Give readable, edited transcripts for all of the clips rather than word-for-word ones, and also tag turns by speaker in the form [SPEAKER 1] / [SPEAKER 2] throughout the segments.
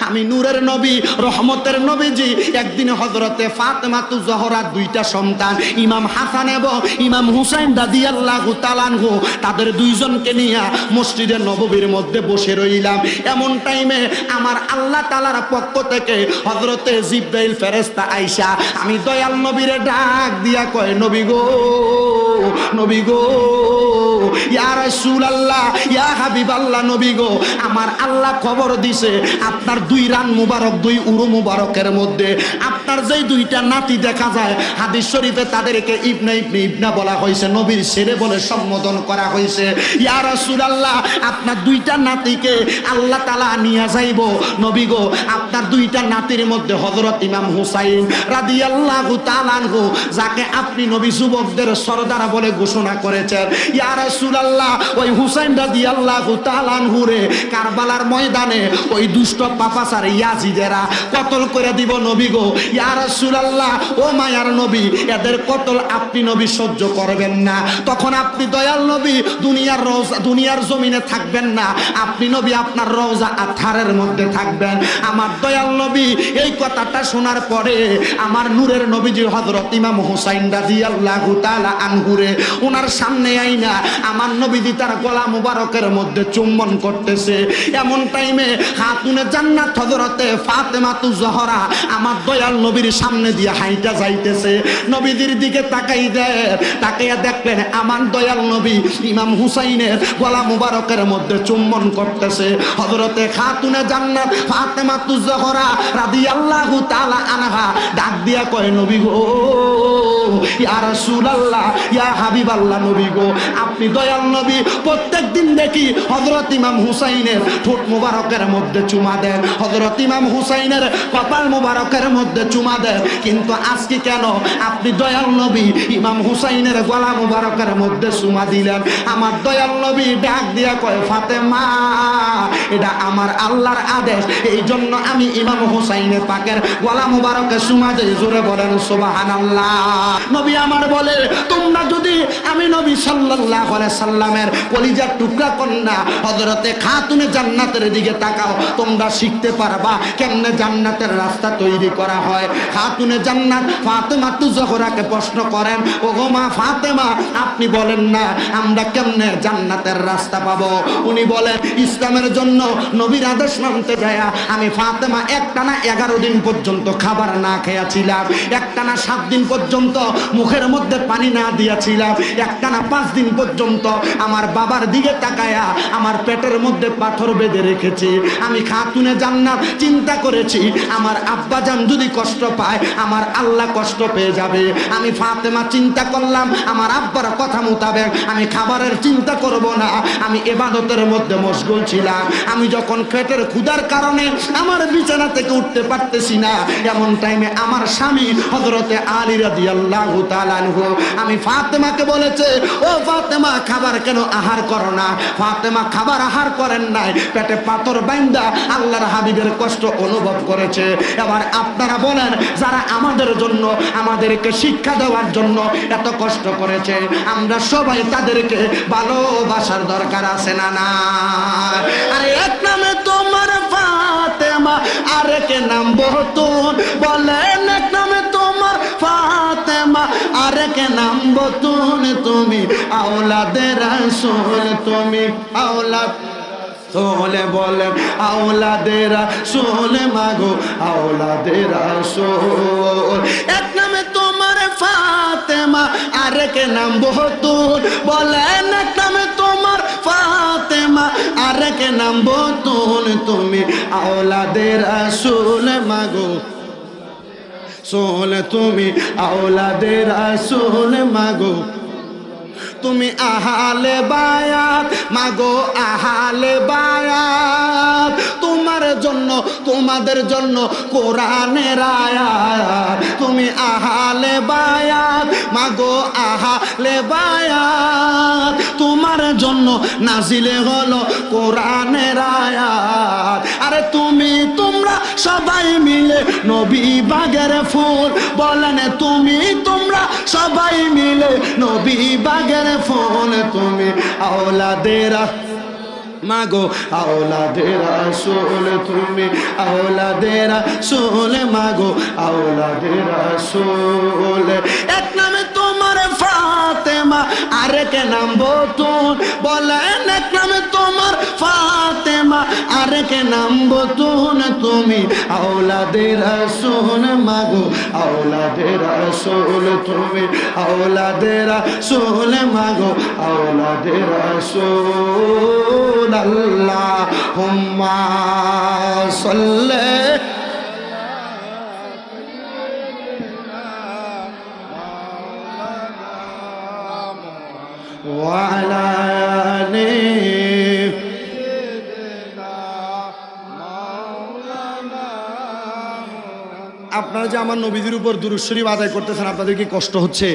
[SPEAKER 1] আমি নূরের নবী, রহমতের নবীজি একদিন হযরতে ফাতেমাতু জোহরা দুইটা সন্তান ইমাম হাসান এবং ইমাম হুসাইন রাদিয়াল্লাহু তাআলা আনহু তাদের দুইজনকে নিয়ে মসজিদে নববীর মধ্যে বসে রইলাম। এমন টাইমে আমার আল্লাহ তাআলার পক্ষ থেকে হযরতে জিবরাইল ফেরেশতা আইসা আমি দয়াল নবীরে ডাক দিয়া কয়, নবী গো, নবী গো, ইয়া রাসূলুল্লাহ, ইয়া হাবিবাল্লাহ, নবী গো, আমার আল্লাহ খবর দিছে আপনার দুই রান মুবারক, দুই উরু মুবারকের মধ্যে আপনার যেই দুইটা নাতি দেখা যায়, হাদিস শরীফে তাদেরকে ইবনে ইবনে ইবনা বলা হয়েছে, নবীর ছেলে বলে সম্বোধন করা হয়েছে। ইয়া রাসূলুল্লাহ, আপনার দুইটা নাতিকে আল্লাহ তাআলা নিয়ে যাইব। নবী গো, আপনার দুইটা নাতির মধ্যে হযরত ইমাম হুসাইন রাদিয়াল্লাহু তাআলা আনহু, যাকে আপনি নবী যুবকদের সরদার বলে ঘোষণা করেছেন, ইয়া রাসূলুল্লাহ, ওই হুসাইন রাদিয়াল্লাহু তাআলা আনহু রে কারবালার ময়দানে ওই দুষ্ট পাপাচার ইয়াজিদেরা কতল করে দিব। নবী গো, ইয়া রাসূলুল্লাহ, ও মায়ার নবী, এদের কতল আপনি নবী সহ্য করবেন না। তখন আপনি দয়াল নবী দুনিয়ার রওজা, দুনিয়ার জমিনে থাকবেন না, আপনি নবী আপনার রওজা আথারের মধ্যে থাকবেন। আমার দয়াল নবী এই কথাটা শোনার পরে আমার নূরের নবীজি হযরত ইমাম হুসাইন রাদিয়াল্লাহু তাআলা আনহু রে ওনার সামনে আইনা আমার নবীজি তার গলা মুবারকের মধ্যে চুম্বন করতেছে। এমন টাইমে খাতুনে জান্নাত হযরতে ফাতেমাতু জোহরা আমার দয়াল নবীর সামনে দিয়ে হাইটা যাইতেছে। নবীজির দিকে তাকাই দেয়, তাকাইয়া দেখলেন আমার দয়াল নবী ইমাম হুসাইনের গলা মুবারকের মধ্যে চুম্বন করতেছে। হযরতে খাতুনে জান্নাত ফাতেমাতু জোহরা রাদিয়াল্লাহু তাআলা আনহা ডাক দিয়া কয়, নবী গো, ইয়া রাসূলুল্লাহ, ইয়া হাবিবাল্লাহ, নবী গো, আপনি দয়াল নবী প্রত্যেকদিন দেখি হযরত ইমাম হুসাইনের ঠোঁট মুবারকের মধ্যে চুমা দেন, হযরত ইমাম হুসাইনের কপাল মুবারকের মধ্যে চুমা দেন, কিন্তু আজকে কেন আপনি দয়াল নবী ইমাম হুসাইনের গলা মুবারকের মধ্যে চুমা দিলেন? আমার দয়াল নবী ডাক দিয়া কয়, ফাতেমা, এটা আমার আল্লাহর আদেশ, এই জন্য আমি ইমাম হুসাইনের পাকের গলা মুবারকে চুমা দেই। জোরে বলেন সুবহানাল্লাহ। নবী আমার বলে, তোমরা যদি আমি নবী সাল্লাল্লাহু আলাইহি সাল্লামের কলিজার টুকরা কন্যা হযরতে খাতুনে জান্নাতের দিকে তাকাও, তোমরা শিখতে পারবা কেমনে জান্নাতের রাস্তা তৈরি করা হয়। খাতুনে জান্নাত ফাতেমাতু জোহরাকে প্রশ্ন করেন, ওগো মা ফাতেমা, আপনি বলেন না আমরা কেমনে জান্নাতের রাস্তা পাবো? উনি বলেন, ইসলামের জন্য নবীর আদেশ মানতে যায় আমি ফাতেমা একটানা 11 দিন পর্যন্ত খাবার না খেয়েছিলাম, একটানা 7 দিন পর্যন্ত মুখের মধ্যে পানি না দিয়েছিলাম, একটানা 5 দিন পর্যন্ত আমার বাবার দিকে তাকায়া আমার পেটের মধ্যে পাথর বেঁধে রেখেছি। আমি খাতুনে জান্নাত চিন্তা করেছি আমার আব্বাজান যদি কষ্ট পায় আমার আল্লাহ কষ্ট পেয়ে যাবে। আমি ফাতেমা চিন্তা করলাম আমার আব্বার কথা মোতাবেক আমি খাবারের চিন্তা করব না, আমি ইবাদতের মধ্যে মশগুল ছিলাম। আমি যখন পেটের ক্ষুধার কারণে আমার বিছানা থেকে উঠতে পারতেছি না, এমন টাইমে আমার স্বামী হযরতে আলী রাদিয়াল্লাহু তাআলা আনহু আমি ফাতেমাকে বলেছে, ও ফাতেমা, খাবার কেন আহার করো না? ফাতেমা খাবার আহার করেন নাই, পেটে পাথর বাইন্দা আল্লাহর হাবিবের কষ্ট অনুভব করেছে। এবার আপনারা বলেন, যারা আমাদের জন্য, আমাদেরকে শিক্ষা দেওয়ার জন্য এত কষ্ট করেছে, আমরা সবাই তাদেরকে ভালোবাসার দরকার আছে না? না, আরে এক নামে তোমার ফাতেমা, আরেকে নাম বতুন, বলেন এক নামে তোমার ফাতেমা, আরেকে নাম বতুন, তুমি আওলাদে রাসূল, তুমি আওলাদ সোলে, বলেন আওলাদে রাসূল, মাগো আওলাদে রাসূল। এক নামে তোমার ফাতেমা, আরেকে নাম বতুন, বলেন এক নামে তোমার ফাতেমা, আরেকে নাম বতুন, তুমি আওলাদে রাসূল, মাগো সোল, তুমি আওলাদে রাসূল, মাগো তুমি আহালে বায়াত, মাগো আহালে বায়াত, তোমার জন্য, তোমাদের জন্য কোরআনের আয়াত, তুমি আহালে বায়াত, মাগো আহালে বায়াত, তোমার জন্য নাজিলে হলো কোরআনের আয়াত। আরে তুমি, তোমরা সবাই মিলে নবী বাগের ফুল, বলেন তুমি, তোমরা সবাই মিলে নবী বাগের ফুল, তুমি আওলাদে মাগো আওলাদে রাসূল তুমি আওলাদে রাসূল মাগো আওলাদে রাসূল এক নামে তোমার ফাতেমা আরেক নাম বতুল বলেন এক নামে তোমার ফাতেমা আরেক নাম বতুল তুমি আওলাদে রাসূল মাগো আওলাদে রাসূল তুমি আওলাদে রাসূল মাগো আওলাদে রাসূল আল্লাহুম্মা সাল্লি ওয়া আলা আলিহি আপনারা যে আমার নবীজির উপর দুরূদ শরীফ আদায় করতেছেন আপনাদের কি কষ্ট হচ্ছে?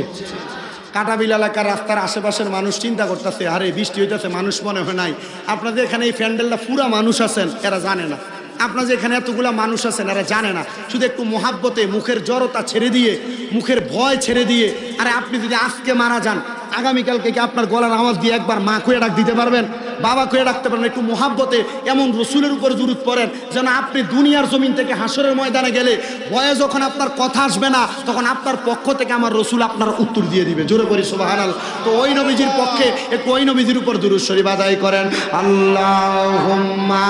[SPEAKER 1] কাটাবিল এলাকার রাস্তার আশেপাশের মানুষ চিন্তা করতেছে আরে বৃষ্টি হইতেছে মানুষ মনে হয় নাই। আপনাদের এখানে এই প্যান্ডেলটা পুরা মানুষ আছেন এরা জানে না, আপনার যে এখানে এতগুলা মানুষ আছেন এরা জানে না। শুধু একটু মোহাব্বতে মুখের জড়তা ছেড়ে দিয়ে মুখের ভয় ছেড়ে দিয়ে আরে আপনি যদি আজকে মারা যান আগামীকালকে কি আপনার গলার আওয়াজ দিয়ে একবার মা কয়ে ডাক দিতে পারবেন, বাবা কয়ে ডাকতে পারবেন? একটু মোহাব্বতে এমন রসুলের উপর দুরূদ পড়েন যেন আপনি দুনিয়ার জমিন থেকে হাসরের ময়দানে গেলে ভয়ে যখন আপনার কথা আসবে না তখন আপনার পক্ষ থেকে আমার রসুল আপনার উত্তর দিয়ে দিবে। জোরে করি সুবহানাল্লাহ। তো ওই নবীজির পক্ষে একটু ওই নবীজির উপর দুরূদ শরীফ আদায় করেন। আল্লাহুম্মা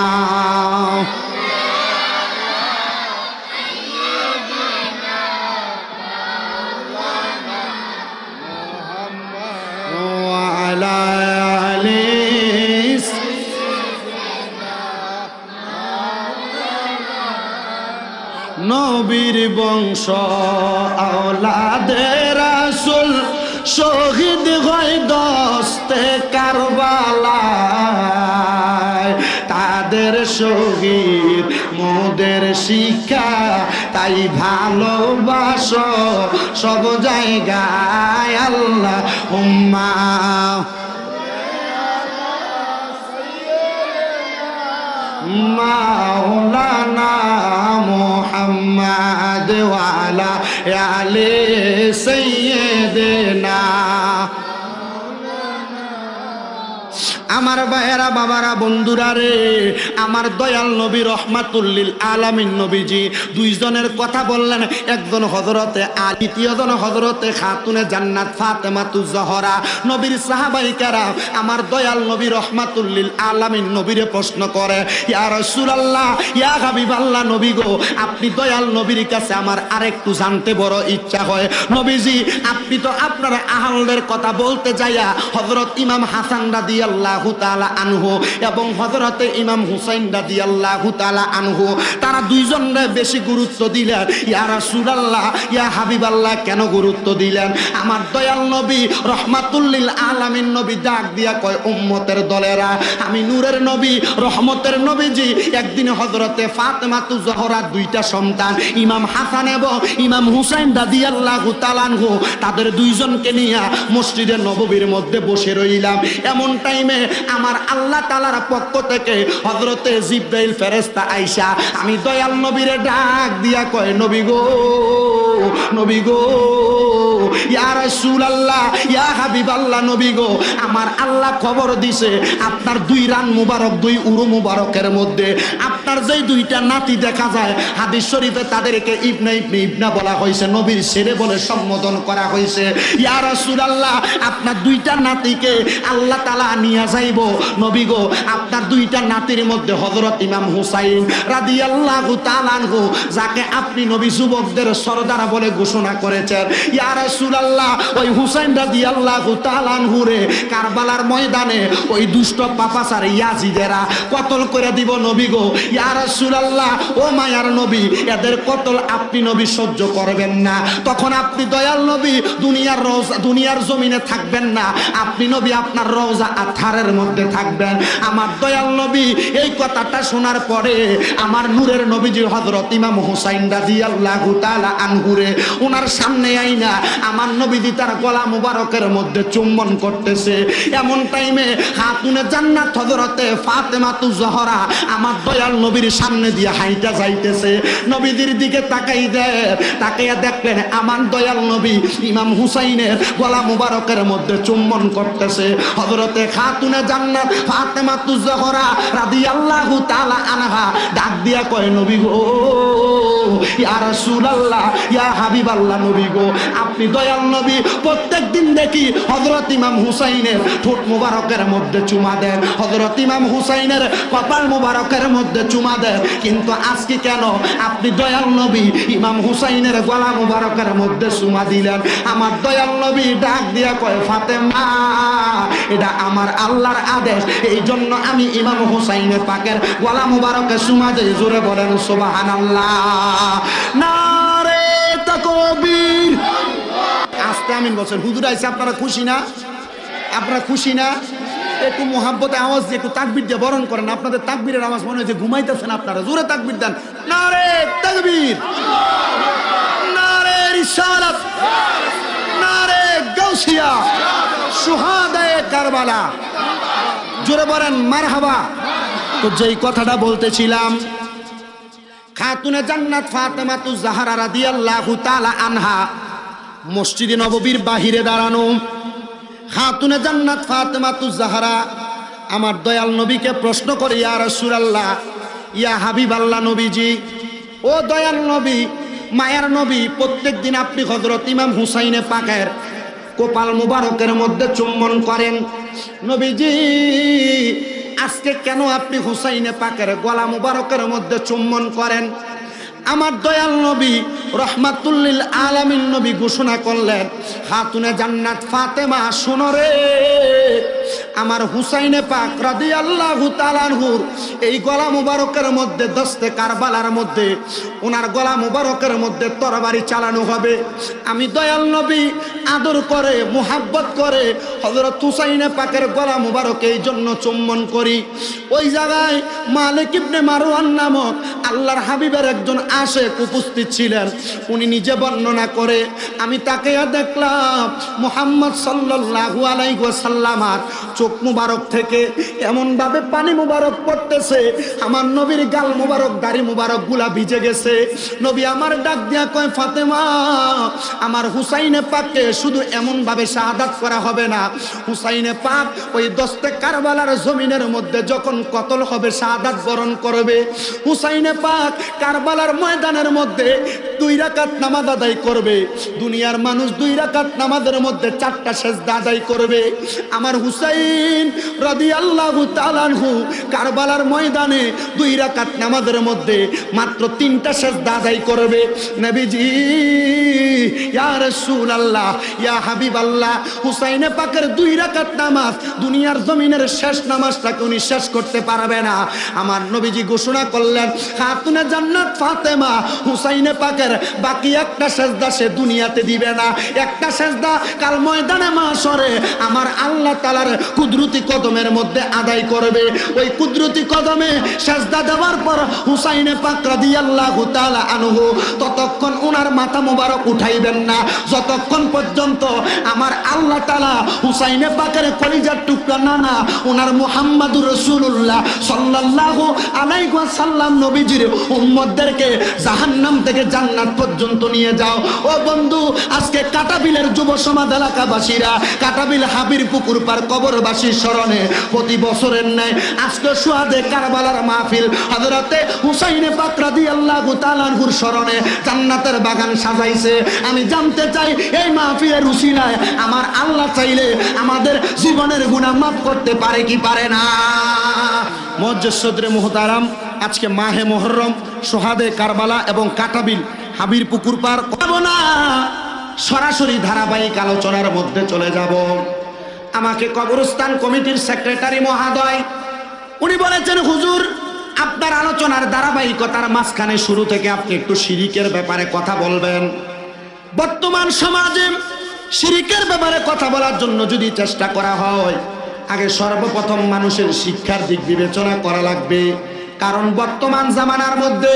[SPEAKER 1] নবীর বংশ আওলাদে রাসূল শহীদ হয় দস্তে কারবালায় তাদের শহীদ মোদের শিক্ষা তাই ভালোবাসো সব জায়গায় আল্লাহুম্মা মাওলানা মুহাম্মদ ওয়া আলা আলি সাইয়্যিদিনা। আমার ভাইয়েরা বাবারা বন্ধুরা রে, আমার দয়াল নবী রহমাতুল লিল আলামিন নবীজি দুইজনের কথা বললেন, একজন হযরতে আলী, দ্বিতীয়জন হযরতে খাতুনে জান্নাত ফাতেমাতুজ জহরা। নবীর সাহাবায়ে কেরাম আমার দয়াল নবী রহমাতুল লিল আলামিন নবীরে প্রশ্ন করে, ইয়া রাসূলুল্লাহ ইয়া হাবিবাল্লাহ নবী গো, আপনি দয়াল নবীর কাছে আমার আরেকটু জানতে বড় ইচ্ছা হয়। নবীজি আপনি তো আপনার আহলের কথা বলতে যাইয়া হযরত ইমাম হাসান রাদিয়াল্লাহু তাআলা আনহু এবং হযরতে ইমাম হুসাইন রাদিয়াল্লাহু তাআলা আনহু তারা দুইজনরে বেশি গুরুত্ব দিলেন। ইয়া রাসূলুল্লাহ ইয়া হাবিবাল্লাহ কেন গুরুত্ব দিলেন? আমার দয়াল নবী রহমাতুল লিল আলামিন নবী ডাক দিয়া কয়, উম্মতের দলেরা, আমি নূরের নবী রহমতের নবীজি একদিন হযরতে ফাতেমাতুজ জহরা দুইটা সন্তান ইমাম হাসান এবং ইমাম হুসাইন রাদিয়াল্লাহু তাআলা আনহু তাদের দুইজনকে নিয়ে মসজিদে নববীর মধ্যে বসে রইলাম। এমন টাইমে আমার আল্লাহ তাআলার পক্ষ থেকে হযরতে জিবরাইল ফেরেশতা আইসা আমি দয়াল নবীরে ডাক দিয়া কয়, নবী গো, নবী গো, ইয়া রাসূলুল্লাহ ইয়া হাবিবাল্লাহ নবী গো, আমার আল্লাহ খবর দিছে আপনার দুই রান মুবারক, দুই উরু মুবারকের মধ্যে আপনার যেই দুইটা নাতি দেখা যায়, হাদিস শরীফে তাদেরকে ইবনে ইবনা বলা হয়েছে, নবীর ছেলে বলে সম্বোধন করা হয়েছে। ইয়া রাসূলুল্লাহ আপনার দুইটা নাতিকে আল্লাহ তাআলা নিয়ে যাইব। নবী গো, আপনার দুইটা নাতির মধ্যে হযরত ইমাম হুসাইন রাদিয়াল্লাহু তাআলা আনহু, যাকে আপনি নবী যুবকদের সরদার বলে ঘোষণা করেছেন, ইয়া রাসূলুল্লাহ ওই হুসাইন রাদিয়াল্লাহু তাআলা আনহু রে কারবালার ময়দানে ওই দুষ্ট পাপাচার ইয়াজিদেরা কতল করে দিব নবী গো। ইয়া রাসূলুল্লাহ ও মায়ার নবী, এদের কতল আপনি নবী সহ্য করবেন না, তখন আপনি দয়াল নবী দুনিয়ার রওজা, দুনিয়ার জমিনে থাকবেন না, আপনি নবী আপনার রওজা আতহারের মধ্যে থাকবেন। আমার দয়াল নবী এই কথাটা শোনার পরে আমার নূরের নবীজি হযরত ইমাম হুসাইন রাদিয়াল্লাহু তাআলা আনহু রে ওনার সামনে আইনা আমার নবীজি তার গলা মুবারকের মধ্যে চুম্বন করতেছে। এমন টাইমে খাতুনে জান্নাত হযরতে ফাতেমাতুজ জহরা আমার দয়াল নবীর সামনে দিয়ে হাইটা যাইতেছে, নবীদের দিকে তাকাই দেয়, তাকাইয়া দেখলেন আমার দয়াল নবী ইমাম হুসাইনের গলা মুবারকের মধ্যে চুম্বন করতেছে। হযরতে খাতুনে জান্নাত ফাতেমাতুজ জোহরা রাদিয়াল্লাহু তাআলা আনহা ডাক দিয়া কয়, নবী গো, ইয়া রাসূলুল্লাহ, ইয়া হাবিবাল্লাহ, নবী গো, আপনি দয়াল নবী প্রত্যেকদিন দেখি হযরত ইমাম হুসাইনের ঠোঁট মুবারকের মধ্যে চুমা দেন, হযরত ইমাম হুসাইনের কপাল মুবারকের মধ্যে চুমা দেন, কিন্তু আজকে কেন আপনি দয়াল নবী ইমাম হুসাইনের গলা মুবারকের মধ্যে চুমা দিলেন? আমার দয়াল নবী ডাক দিয়া কয়, ফাতেমা, এটা আমার আল্লাহর আদেশ, এই জন্য আমি ইমাম হুসাইনের পাকের গলা মুবারকে চুমা দেই। জোরে বলেন সুবহানাল্লাহ, নারে তাকবীর। আস্তে আমিন বলছেন। হুজুর আইছে, আপনারা খুশি না? আপনারা খুশি না? একটু মোহাব্বতে আওয়াজ দিয়ে একটু তাকবীর দিয়ে বরণ করেন। আপনাদের তাকবীরের আওয়াজ মনে হচ্ছে ঘুমাইতেছেন আপনারা। জোরে তাকবীর দেন, নারে তাকবীর, নারে রিসালাত, নারে গাউসিয়া, শুহাদায়ে কারবালা। জোরে বলেন মারহাবা। তো যেই কথাটা বলতেছিলাম, খাতুনে জান্নাত ফাতেমাতুজ জাহরা রাদিয়াল্লাহু তাআলা আনহা মসজিদে নববীর বাহিরে দাঁড়ানো। খাতুনে জান্নাত ফাতেমাতুজ জাহরা আমার দয়াল নবীকে প্রশ্ন করে, ইয়া রাসূলুল্লাহ, ইয়া হাবিবাল্লাহ, নবীজি, ও দয়াল নবী, মায়ার নবী, প্রত্যেকদিন আপনি হযরত ইমাম হুসাইনে পাকের কপাল মুবারকের মধ্যে চুম্বন করেন, নবীজি, আজকে কেন আপনি হুসাইনে পাকের গলা মুবারকের মধ্যে চুম্বন করেন? আমার দয়াল নবী রহমাতুল লিল আলামিন নবী ঘোষণা করলেন, খাতুনে জান্নাত ফাতেমা, শোনো রে, আমার হুসাইনে পাক রাদিয়াল্লাহু তাআলা আনহুর এই গলা মুবারকের মধ্যে দস্তে কারবালার মধ্যে ওনার গলা মুবারকের মধ্যে তরবারি চালানো হবে। আমি দয়াল নবী আদর করে মুহাব্বত করে হযরত হুসাইনে পাকের গলা মুবারক এই জন্য চুম্বন করি। ওই জায়গায় মালিক ইবনে মারওয়ান নামক আল্লাহর হাবিবের একজন আশেক উপস্থিত ছিলেন। উনি নিজে বর্ণনা করে, আমি তাকে দেখলাম মুহাম্মদ সাল্লাল্লাহু আলাইহি ওয়াসাল্লামার চোখ মুবারক থেকে এমন ভাবে পানি মুবারক পড়তেছে, আমার নবীর গাল মুবারক, দাড়ি মুবারক গুলা ভিজে গেছে। নবী আমার ডাক দিয়া কয়, ফাতেমা, আমার হুসাইনে পাককে শুধু এমন ভাবে শাহাদাত করা হবে না, হুসাইনে পাক ওই দস্তে কারবালার জমিনের মধ্যে যখন কতল হবে, শাহাদাত বরণ করবে, হুসাইনে পাক কারবালার ময়দানের মধ্যে 2 রাকাত নামাজ আদায় করবে। দুনিয়ার মানুষ 2 রাকাত নামাজের মধ্যে 4টা সেজদা আদায় করবে। আমার হুসাইন রাদিয়াল্লাহু তাআলা আনহু কারবালার ময়দানে 2 রাকাত নামাজের মধ্যে মাত্র 3টা সেজদা আদায় করবে। নবীজি, ইয়া রাসূলুল্লাহ, ইয়া হাবিবাল্লাহ, হুসাইনে পাকের 2 রাকাত নামাজ দুনিয়ার জমিনের শেষ নামাজটাকে উনি শেষ করতে পারবে না। আমার নবীজি ঘোষণা করলেন, খাতুনে জান্নাত ফাতেমা হুসাইনে পাকের বাকি একটা সেজদা সে দুনিয়াতে দিবে না। একটা সেজদা কাল ময়দানে মাশরে আমার আল্লাহ তাআলার কুদরতি কদমের মধ্যে আদায় করবে। ওই কুদরতি কদমে সেজদা দেওয়ার পর হুসাইনে পাক রাদিয়াল্লাহু তাআলা আনহু ততক্ষণ ওনার মাথা মোবারক উঠাইবেন না যতক্ষণ পর্যন্ত আমার আল্লাহ তাআলা হুসাইনে পাকের কলিজার টুকরা নানা ওনার মুহাম্মাদুর রাসূলুল্লাহ সাল্লাল্লাহু আলাইহি ওয়াসাল্লাম নবীজির উম্মতদেরকে জাহান্নাম থেকে জান্নাত পর্যন্ত নিয়ে যাও। ও বন্ধু, আজকে কাটাবিলের যুব সমাজ এলাকাবাসীরা কাটাবিল হাবির পুকুর পার কবরবাসীর স্মরণে প্রতি বছরের ন্যায় আজকে সুহাদে কারবালার মাহফিল হযরতে হুসাইনে পাক রাদিয়াল্লাহু তাআলা আনহুর স্মরণে জান্নাতের বাগান সাজাইছে। আমি জানতে চাই এই মাহফিলের উসিলায় আমার আল্লাহ চাইলে আমাদের জীবনের গুনাহ মাফ করতে পারে কি পারে না? মুআজ্জাজ সদরে মুহতারাম, আজকে মাহে মুহররম, সুহাদে কারবালা এবং কাটাবিল হাবির পুকুর পার যাব না, সরাসরি ধারাবাহিক আলোচনার মধ্যে চলে যাব। আমাকে কবরস্থান কমিটির সেক্রেটারি মহোদয় উনি বলেছেন, হুজুর, আপনার আলোচনার ধারাবাহিকতার মাঝখানে শুরু থেকে আপনি একটু শিরিকের ব্যাপারে কথা বলবেন। বর্তমান সমাজে শিরিকের ব্যাপারে কথা বলার জন্য যদি চেষ্টা করা হয়, আগে সর্বপ্রথম মানুষের শিক্ষার দিক বিবেচনা করা লাগবে। কারণ বর্তমান জামানার মধ্যে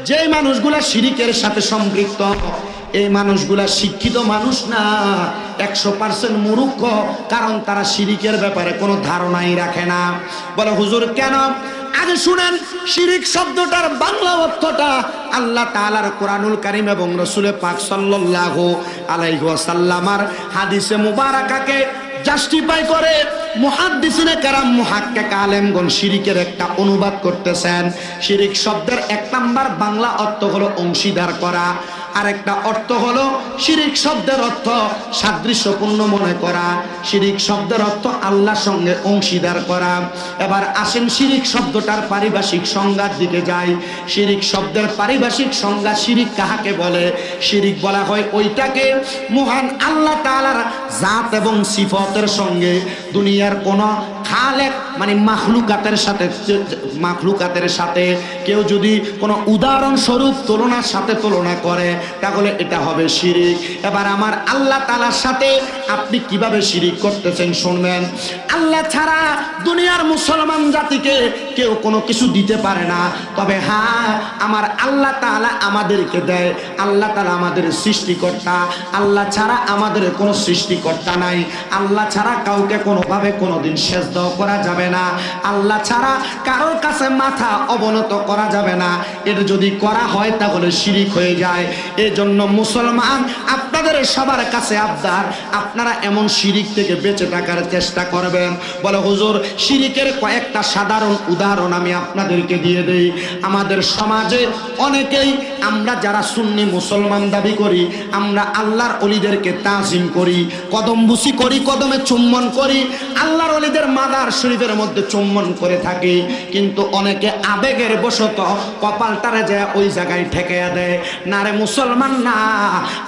[SPEAKER 1] যে মানুষগুলা শিরিকের সাথে সম্পৃক্ত, এই মানুষগুলা শিক্ষিত মানুষ না, 100% মূর্খ, কারণ তারা শিরিকের ব্যাপারে কোনো ধারণাই রাখে না। বলে হুজুর কেন? আগে শুনেন, শিরিক শব্দটার বাংলা অর্থটা আল্লাহ তাআলার কোরআনুল কারীম এবং রাসূল পাক সাল্লাল্লাহু আলাইহি ওয়াসাল্লামার হাদিসে মুবারাকাকে জাস্টিফাই করে মুহাদ্দিসিনে কেরাম মুহাক্কিক আলেমগণ শিরিকের একটা অনুবাদ করতেছেন। শিরিক শব্দের 1 নাম্বার বাংলা অর্থ হলো অংশীদার করা, আর একটা অর্থ হলো শিরিক শব্দের অর্থ সাদৃশ্যপূর্ণ মনে করা, শিরিক শব্দের অর্থ আল্লাহর সঙ্গে অংশীদার করা। এবার আসেন শিরিক শব্দটার পারিভাষিক সংজ্ঞার দিকে যাই। শিরিক শব্দের পারিভাষিক সংজ্ঞা, শিরিক কাহাকে বলে? শিরিক বলা হয় ওইটাকে মহান আল্লাহ তাআলার জাত এবং সিফতের সঙ্গে দুনিয়ার কোন খালেক মানে মাখলুকাতের সাথে কেউ যদি কোনো উদাহরণস্বরূপ তুলনার সাথে তুলনা করে তাহলে এটা হবে শিরিক। এবার আমার আল্লাহ তাআলার সাথে আপনি কিভাবে শিরিক করতেছেন শুনবেন। আল্লাহ ছাড়া দুনিয়ার মুসলমান জাতিকে কেউ কোনো কিছু দিতে পারে না, তবে হ্যাঁ আমার আল্লাহ তাআলা আমাদেরকে দেয়। আল্লাহ তাআলা আমাদের সৃষ্টিকর্তা, আল্লাহ ছাড়া আমাদের কোনো সৃষ্টিকর্তা নাই। আল্লাহ ছাড়া কাউকে কোনোভাবে কোনোদিন সেজদা করা যাবে না, আল্লাহ ছাড়া কারোর কাছে মাথা অবনত করা যাবে না। এটা যদি করা হয় তাহলে শিরিক হয়ে যায়। এজন্য মুসলমান আপনাদের সবার কাছে আবদার, আপনারা এমন শিরিক থেকে বেঁচে থাকার চেষ্টা করবেন। বলে হুজুর শিরিকের কয়েকটা সাধারণ উদাহরণ আমি আপনাদেরকে দিয়ে দেই। আমাদের সমাজে অনেকেই আমরা যারা সুন্নি মুসলমান দাবি করি, আমরা আল্লাহর ওলিদেরকে তাজিম করি, কদমবুসি করি, কদমে চুম্বন করি, আল্লাহর ওলিদের মাজার শরীফের মধ্যে চুম্বন করে থাকি। কিন্তু অনেকে আবেগের বশত কপালটারে যায় ওই জায়গায় ঠেকিয়ে দেয়। না রে মুসলমান না,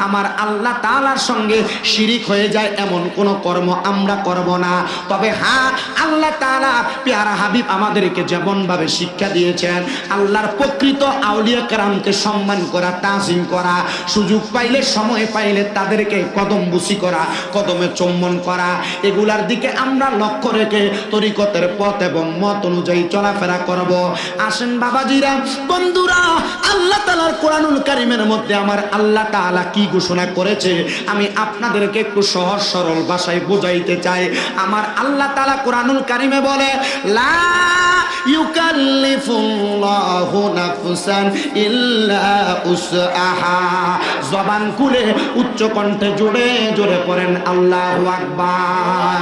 [SPEAKER 1] আমার আল্লাহ তাআলার সঙ্গে শিরিক হয়ে যায় এমন কোন কর্ম আমরা করব না। তবে হ্যাঁ আল্লাহ তাআলা প্যারা হাবিব আমাদেরকে যেমন ভাবে শিক্ষা দিয়েছেন, আল্লাহর প্রকৃত আউলিয়া কেরামকে সম্মান করা, তাজিম করা, সুযোগ পাইলে সময় পাইলে তাদেরকে কদমবুসি করা, কদমে চুম্বন করা, এগুলার দিকে আমরা লক্ষ্য রেখে তরিকতের পথ এবং মত অনুযায়ী চলাফেরা করব। আসেন বাবাজিরা, বন্ধুরা, আল্লাহ তাআলার কোরআনুল কারীমের মধ্যে আমার আল্লাহ তাআলা কি ঘোষণা করেছে আমি আপনাদেরকে একটু সহজ সরল ভাষায় বুঝাইতে চাই। আমার আল্লাহ তাআলা কোরআনুল কারীমে বলে, লা ইউকাল্লিফুল্লাহু নাফসান ইল্লা উসআহা। জবান খুলে উচ্চ কণ্ঠে জোরে জোরে পড়েন আল্লাহু আকবার।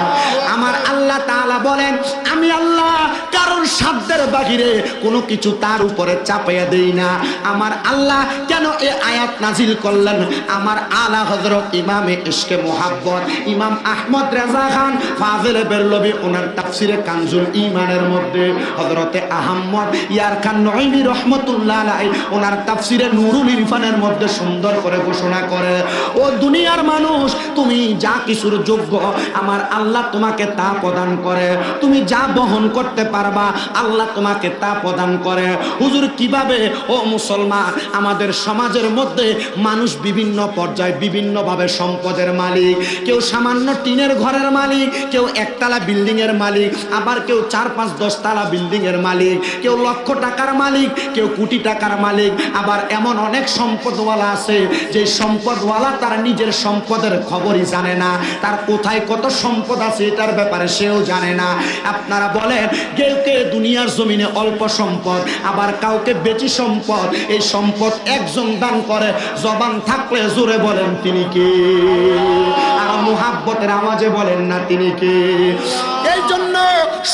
[SPEAKER 1] আমার আল্লাহ তাআলা বলেন, আমি আল্লাহ কারোর সাধ্যের বাহিরে কোনো কিছু তার উপরে চাপাইয়া দেই না। আমার আল্লাহ কেন এই আয়াত নাজিল করলেন? আমার আলা হযরত ইমামে ইশকে মুহাব্বত ইমাম আহমদ রেজা খান ফাজিলে বেরলভী ওনার তাফসিরে কানজুল ঈমানের মধ্যে, হযরতে আহমদ ইয়ার খান নঈমি রাহমাতুল্লাহ আলাইহি ওনার তাফসিরে নুরুল ইরফানের মধ্যে সুন্দর করে ঘোষণা করে, ও দুনিয়ার মানুষ, তুমি যা কিছুর যোগ্য আমার আল্লাহ তোমাকে তা প্রদান করে, তুমি যা বহন করতে পারবা আল্লাহ তোমাকে তা প্রদান করে। হুজুর কিভাবে? ও মুসলমান, আমাদের সমাজের মধ্যে মানুষ বিভিন্ন পর্যায়ে বিভিন্নভাবে সম্পদের মালিক। কেউ সামান্য টিনের ঘরের মালিক, কেউ একতলা বিল্ডিং এর মালিক, আবার কেউ 4-5-10 তলা বিল্ডিং এর মালিক, কেউ লক্ষ টাকার মালিক, কেউ কোটি টাকার মালিক। আবার এমন অনেক সম্পদওয়ালা আছে যে সম্পদওয়ালা তার নিজের সম্পদের খবরই জানে না, তার কোথায় কত সম্পদ আছে এটার ব্যাপারে সেও জানে না। আপনারা বলেন, কেউকে দুনিয়ার জমিনে অল্প সম্পদ, আবার কাউকে বেশি সম্পদ। এই সম্পদ একজন দান করে, জবান থাকলে জোরে বলেন তিনি কে? আর মুহাব্বতের আওয়াজে বলেন না তিনি কে? এই জন্য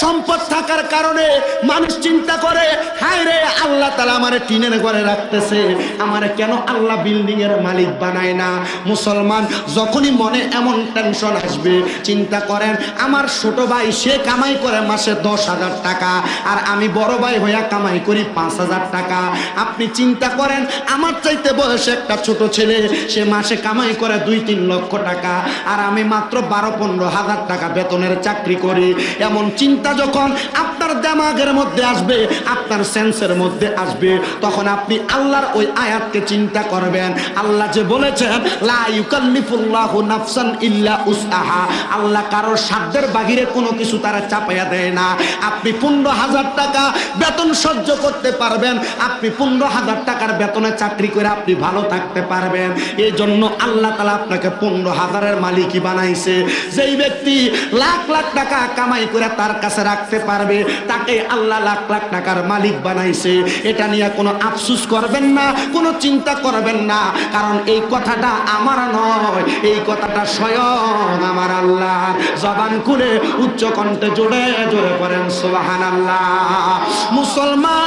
[SPEAKER 1] সম্পদ থাকার কারণে মানুষ চিন্তা করে, হায় রে আল্লাহ তাআলা আমারে টিনের ঘরে রাখতেছে, আমারে কেন আল্লাহ বিল্ডিং এর মালিক বানায় না? মুসলমান যখনই মনে এমন টেনশন আসবে, চিন্তা করেন আমার ছোট ভাই সে কামাই করে মাসে 10,000 টাকা, আর আমি বড় ভাই হইয়া কামাই করি 5,000 টাকা। আপনি চিন্তা করেন আমার চাইতে বয়সে একটা ছোট ছেলে, সে মাসে কামাই করে 2-3 লক্ষ টাকা, আর আমি মাত্র 12-15 হাজার টাকা বেতনের চাকরি করি। এমন চিন্তা চিন্তা যখন আপনার দিমাগের মধ্যে আসবে, আপনার সেন্সের মধ্যে আসবে, তখন আপনি আল্লাহর ওই আয়াতকে চিন্তা করবেন। আল্লাহ যে বলেছেন লা ইউকাল্লিফুল্লাহু নাফসান ইল্লা উসআহা, আল্লাহ কারোর সাধ্যের বাহিরে কোনো কিছু তারা চাপাইয়া দেয় না। আপনি 15,000 টাকা বেতন সহ্য করতে পারবেন, আপনি 15,000 টাকার বেতনে চাকরি করে আপনি ভালো থাকতে পারবেন। এই জন্য আল্লাহ তাআলা আপনাকে 15,000-এর মালিকই বানাইছে। যেই ব্যক্তি লাখ লাখ টাকা কামাই করে তার কাছে রাখতে পারবে, তাকে আল্লাহ লাখ লাখ টাকার মালিক বানাইছে। এটা নিয়ে কোনো আফসোস করবেন না, কোনো চিন্তা করবেন না, কারণ এই কথাটা আমার নয়, এই কথাটা স্বয়ং আমার আল্লাহ। জবান খুলে উচ্চ কণ্ঠে জোরে জোরে পড়েন সুবহানাল্লাহ। মুসলমান,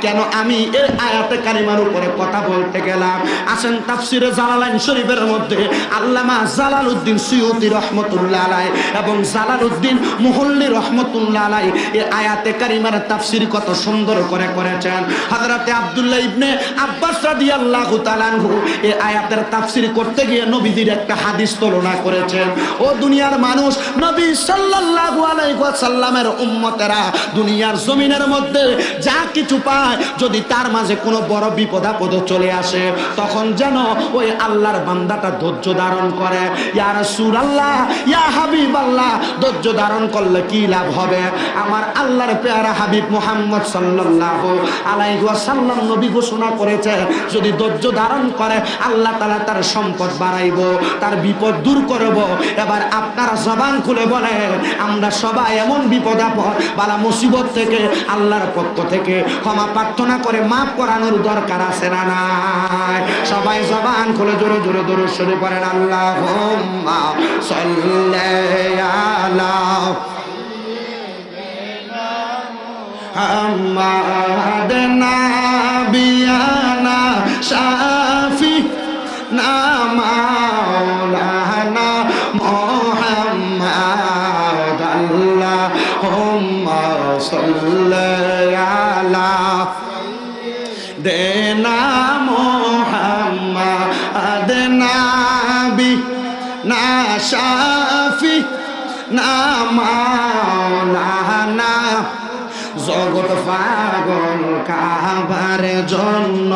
[SPEAKER 1] কেন আমি এই আয়াতে কারিমার উপরে কথা বলতে গেলাম? আসেন তাফসিরে জালালাইন শরীফের মধ্যে আল্লামা জালালউদ্দিন সুয়ুতী রাহমাতুল্লাহ আলাইহি এবং জালালউদ্দিন মুহল্লি রাহমাতুল্লাহ আলাইহি এই আয়াতে কারিমার তাফসীর কত সুন্দর করে করেছেন। হযরতে আব্দুল্লাহ ইবনে আব্বাস রাদিয়াল্লাহু তাআলা আনহু এই আয়াতের তাফসীর করতে গিয়ে নবীজির একটা হাদিস তুলনা করেছেন। ও দুনিয়ার মানুষ, নবী সাল্লাল্লাহু আলাইহি ওয়াসাল্লামের উম্মতেরা দুনিয়ার জমিনের মধ্যে যা কিছু পায়, যদি তার মাঝে কোনো বড় বিপদ আপদ চলে আসে, তখন যেন ওই আল্লাহর বান্দাটা ধৈর্য ধারণ করে। ইয়া রাসূলুল্লাহ, ইয়া হাবিবাল্লাহ, ধৈর্য ধারণ করলে কি লাভ হবে? আমার আল্লাহর পেয়ারা হাবিব মুহাম্মদ সাল্লাল্লাহু আলাইহি ওয়াসাল্লাম নবী ঘোষণা করেছে, যদি ধৈর্য ধারণ করে আল্লাহ তাআলা তার সম্পদ বাড়াইবো, তার বিপদ দূর করব। এবার আপনারা জবান খুলে বলেন, আমরা সবাই এমন বিপদ আপদ বালা মুসিবত থেকে আল্লাহর পক্ষ থেকে ক্ষমা প্রার্থনা করে মাফ করানোর দরকার আছে না নাই? সবাই জবান খুলে জোরে জোরে দরুদ শরীফ পড়েন। আল্লাহুম্মা সাল্লি আলা মুহাম্মাদ নাবিয়ানা শাফিনা মাওলানা মুহাম্মাদ আল্লাহুম্মা সাল্লি আলা দেনা মুহাম্মাদ নাবি না শাফি না মাওলানা। জগৎ পাগল কাবার জন্য,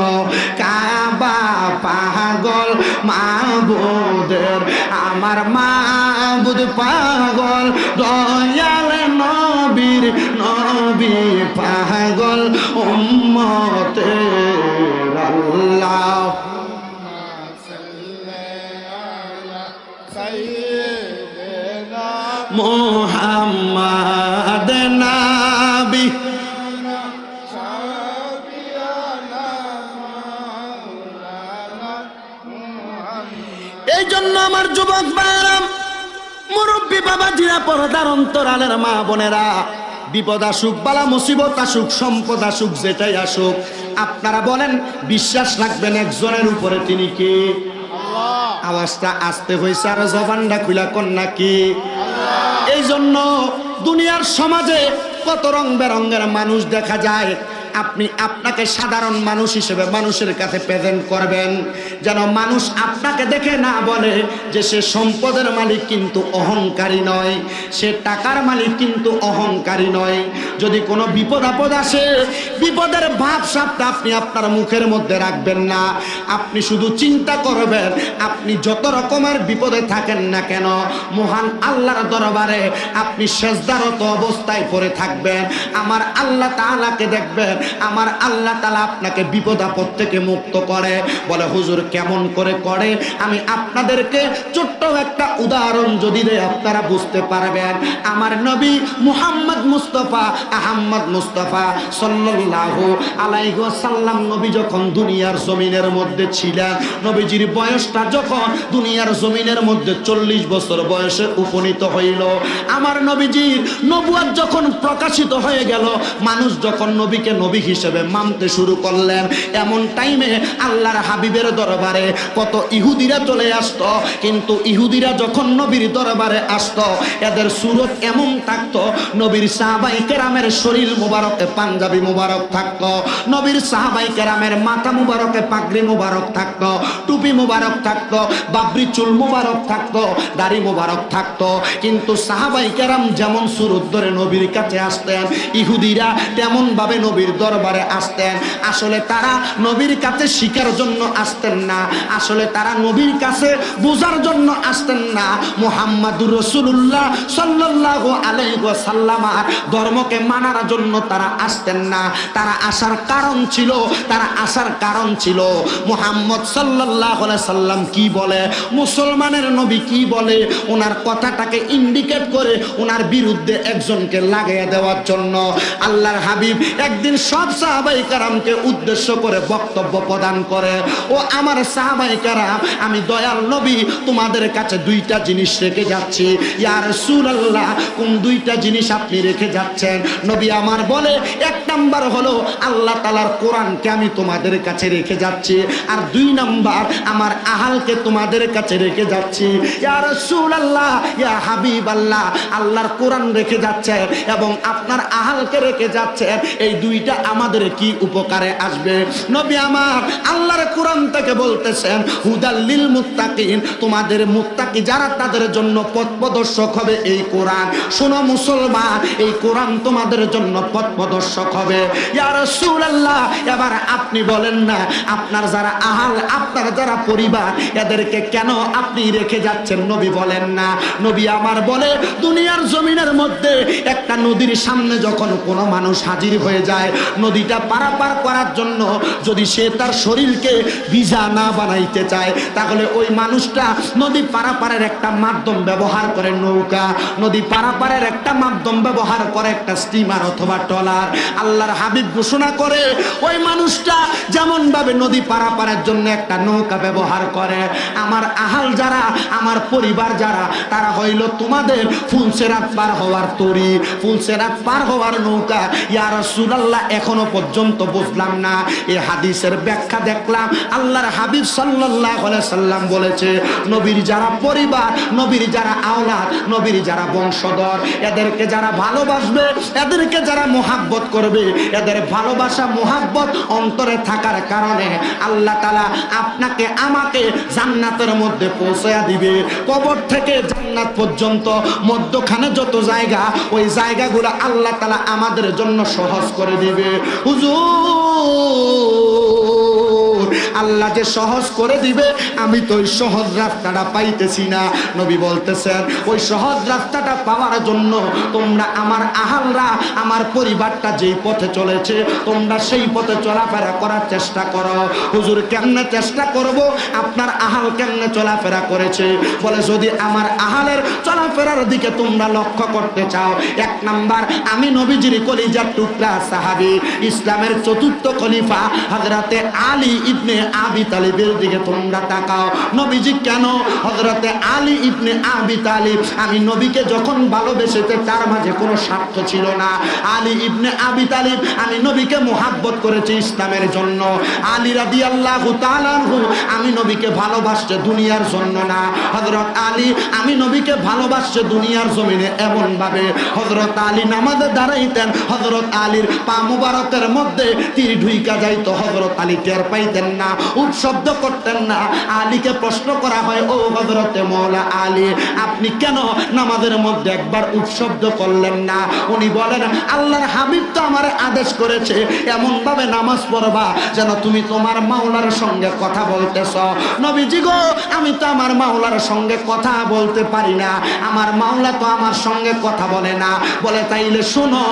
[SPEAKER 1] কাবা পাগল মাবুদের, আমার মাবুদ পাগল দয়াল নবীর, নবী পাগল উম্মতের আল্লাহ। মুহাম্মদ নাবি এই জন্য আমার যুবক ভাইরা, মুরব্বী বাবাজিরা, পর্দার অন্তরালের মা বোনেরা, বিপদ আসুক, বালা মুসিবত আসুক, সম্পদ আসুক, যেটাই আসুক, আপনারা বলেন বিশ্বাস রাখবেন একজনের উপরে, তিনি কি? আওয়াজটা আসতে হয়েছে আর জবানটা খুলা কোন নাকি? এই জন্য দুনিয়ার সমাজে কত রং বেরঙের মানুষ দেখা যায়। আপনি আপনাকে সাধারণ মানুষ হিসেবে মানুষের কাছে প্রেজেন্ট করবেন, যেন মানুষ আপনাকে দেখে না বলে যে সে সম্পদের মালিক কিন্তু অহংকারী নয়, সে টাকার মালিক কিন্তু অহংকারী নয়। যদি কোনো বিপদ আপদ আসে, বিপদের ভাবসাবটা আপনি আপনার মুখের মধ্যে রাখবেন না। আপনি শুধু চিন্তা করবেন, আপনি যত রকমের বিপদে থাকেন না কেন, মহান আল্লাহর দরবারে আপনি সেজদারত অবস্থায় পড়ে থাকবেন, আমার আল্লাহ তাআলাকে দেখবেন, আমার আল্লাহ তাআলা আপনাকে বিপদ আপদ থেকে মুক্ত করে। বলে হুজুর কেমন করে করে? আমি আপনাদেরকে ছোট্ট একটা উদাহরণ যদি দেই আপনারা বুঝতে পারবেন। আমার নবী মুহাম্মদ মুস্তাফা আহমদ মুস্তাফা সাল্লাল্লাহু আলাইহি ওয়াসাল্লাম নবী যখন দুনিয়ার জমিনের মধ্যে ছিলেন, নবীজির বয়সটা যখন দুনিয়ার জমিনের মধ্যে 40 বছর বয়সে উপনীত হইল, আমার নবীজির নবুয়ত যখন প্রকাশিত হয়ে গেল, মানুষ যখন নবীকে নবী হিসেবে মানতে শুরু করলেন, এমন টাইমে আল্লাহর হাবিবের দরবারে কত ইহুদিরা চলে আসতো। কিন্তু ইহুদিরা যখন নবীর দরবারে আসতো, এদের সুরত এমন থাকতো, নবীর সাহাবায়ে কেরামের কেরামের শরীর মুবারকে পাঞ্জাবি মুবারক থাকতো, নবীর সাহাবায়ে কেরামের মাথা মুবারকে পাগড়ি মুবারক থাকতো, টুপি মুবারক থাকতো, বাবরি চুল মুবারক থাকতো, দাড়ি মুবারক থাকতো। কিন্তু সাহাবায়ে কেরাম যেমন সুরত ধরে নবীর কাছে আসতেন, ইহুদিরা তেমন ভাবে নবীর দরবারে আসতেন। আসলে তারা নবীর কাছে শিখার জন্য আসতেন না, আসলে তারা নবীর কাছে বোঝার জন্য আসতেন না। মুহাম্মাদুর রাসূলুল্লাহ সাল্লাল্লাহু আলাইহি ওয়াসাল্লামের ধর্মকে মানার জন্য তারা আসতেন না। তারা আসার কারণ ছিল মুহাম্মদ সাল্লাল্লাহু আলাইহি সাল্লাম কি বলে, মুসলমানের নবী কি বলে, ওনার কথাটাকে ইন্ডিকেট করে ওনার বিরুদ্ধে একজনকে লাগিয়ে দেওয়ার জন্য আল্লাহর হাবিব একদিন সব সাহাবায়ে কেরামকে উদ্দেশ্য করে বক্তব্য প্রদান করে, ও আমার সাহাবায়ে কেরাম, আমি দয়াল নবী তোমাদের কাছে দুইটা জিনিস রেখে যাচ্ছি। ইয়া রাসূলুল্লাহ, কোন দুইটা জিনিস আপনি রেখে যাচ্ছেন? নবী আমার বলে, এক নাম্বার হলো আল্লাহ তাআলার কোরআনকে আমি তোমাদের কাছে রেখে যাচ্ছি, আর দুই নাম্বার আমার আহালকে তোমাদের কাছে রেখে যাচ্ছি। ইয়া রাসূলুল্লাহ, ইয়া হাবিবাল্লাহ, আল্লাহর কোরআন রেখে যাচ্ছেন এবং আপনার আহালকে রেখে যাচ্ছেন, এই দুইটা আমাদের কি উপকারে আসবে? নবী আমার আল্লাহর কোরআন থেকে বলতেছেন, হুদাল্লিল মুত্তাকিন, তোমাদের মুত্তাকি যারা তাদের জন্য পথ প্রদর্শক হবে এই কোরআন। শোনো মুসলমান, এই কোরআন তোমাদের জন্য পথ প্রদর্শক হবে। ইয়া রাসূলুল্লাহ, এবার আপনি বলেন না, আপনার যারা আহাল, আপনার যারা পরিবার, এদেরকে কেন আপনি রেখে যাচ্ছেন? নবী বলেন না। নবী আমার বলে, দুনিয়ার জমিনের মধ্যে একটা নদীর সামনে যখন কোনো মানুষ হাজির হয়ে যায়, নদীটা পারাপার করার জন্য যদি সে তার শরীরকে ভিজা না বানাইতে চায়, তাহলে ওই মানুষটা নদী পারাপারের একটা মাধ্যম ব্যবহার করে, নৌকা। নদী পারাপারের একটা মাধ্যম ব্যবহার করে একটা স্টিমার অথবা ট্রলার। আল্লাহর হাবিব ঘোষণা করে, ওই মানুষটা যেমন ভাবে নদী পারাপারের জন্য একটা নৌকা ব্যবহার করে, আমার আহাল যারা, আমার পরিবার যারা, তারা হইল তোমাদের ফুলসেরাত পার হওয়ার তরী, ফুলসেরাত পার হওয়ার নৌকা। ইয়া রাসূলুল্লাহ, এখনো পর্যন্ত বুঝলাম না। এই হাদিসের ব্যাখ্যা দেখলাম, আল্লাহর হাবিব সাল্লাল্লাহু আলাইহি সাল্লাম বলেছে, নবীর যারা পরিবার, নবীর যারা আওলাদ, নবীর যারা বংশধর, এদেরকে যারা ভালোবাসবে, এদেরকে যারা মুহাব্বত করবে, এদের ভালোবাসা মুহাব্বত অন্তরে থাকার কারণে আল্লাহ তাআলা আপনাকে আমাকে জান্নাতের মধ্যে পৌঁছায়া দিবে। কবর থেকে জান্নাত পর্যন্ত মধ্যখানে যত জায়গা, ওই জায়গাগুলো আল্লাহ তাআলা আমাদের জন্য সহজ করে দিবে। হুজুর, আল্লাহ যে সহজ করে দিবে, আমি তো ওই সহজ রাস্তাটা পাইতেছি না। নবী বলতেছেন, ওই সহজ রাস্তাটা পাওয়ার জন্য তোমরা, আমার আহালরা, আমার পরিবারটা যেই পথে চলেছে, তোমরা সেই পথে চলাফেরা করার চেষ্টা করো। হুজুর, কেমনে চেষ্টা করব? আপনার আহাল কেমনে চলাফেরা করেছে? বলে, যদি আমার আহালের চলাফেরার দিকে তোমরা লক্ষ্য করতে চাও, এক নাম্বার, আমি নবীজির কলিজার টুকরা সাহাবী, ইসলামের চতুর্থ খলিফা হযরতে আলী ইবনে আবি তালিবের দিকে তোমরা তাকাও। নবীজি কেন? হযরতে আলী ইবনে আবি তালিব, আমি নবীকে যখন ভালোবেসেছে তার মাঝে কোনো স্বার্থ ছিল না। আলী ইবনে আবি তালিব, আমি নবীকে মুহাব্বত করেছি ইসলামের জন্য। আলী রাদিয়াল্লাহু তাআলা আনহু, আমি নবীকে ভালোবাসছে দুনিয়ার জন্য না। হযরত আলী, আমি নবীকে ভালোবাসছে দুনিয়ার জমিনে এমন ভাবে, হযরত আলী নামাজে দাঁড়াইতেন, হযরত আলীর পা মুবারকের মধ্যে তীর ঢুইকা যাইতো, হযরত আলী টের পাইতেন না, উপশব্দ করতেন না। আলীকে প্রশ্ন করা হয়, ও হযরতে মওলা আলী, আপনি কেন নামাজের মধ্যে একবার উপশব্দ করলেন না? উনি বলেন, আল্লাহর হাবিব তো আমার আদেশ করেছে এমন ভাবে নামাজ পড়বা যেন তুমি তোমার মাওলার সঙ্গে কথা বলতেছ। নবীজি গো, আমি তো আমার মাওলার সঙ্গে কথা বলতে পারি না, আমার মাওলা তো আমার সঙ্গে কথা বলে না। বলে, তাইলে শোনো,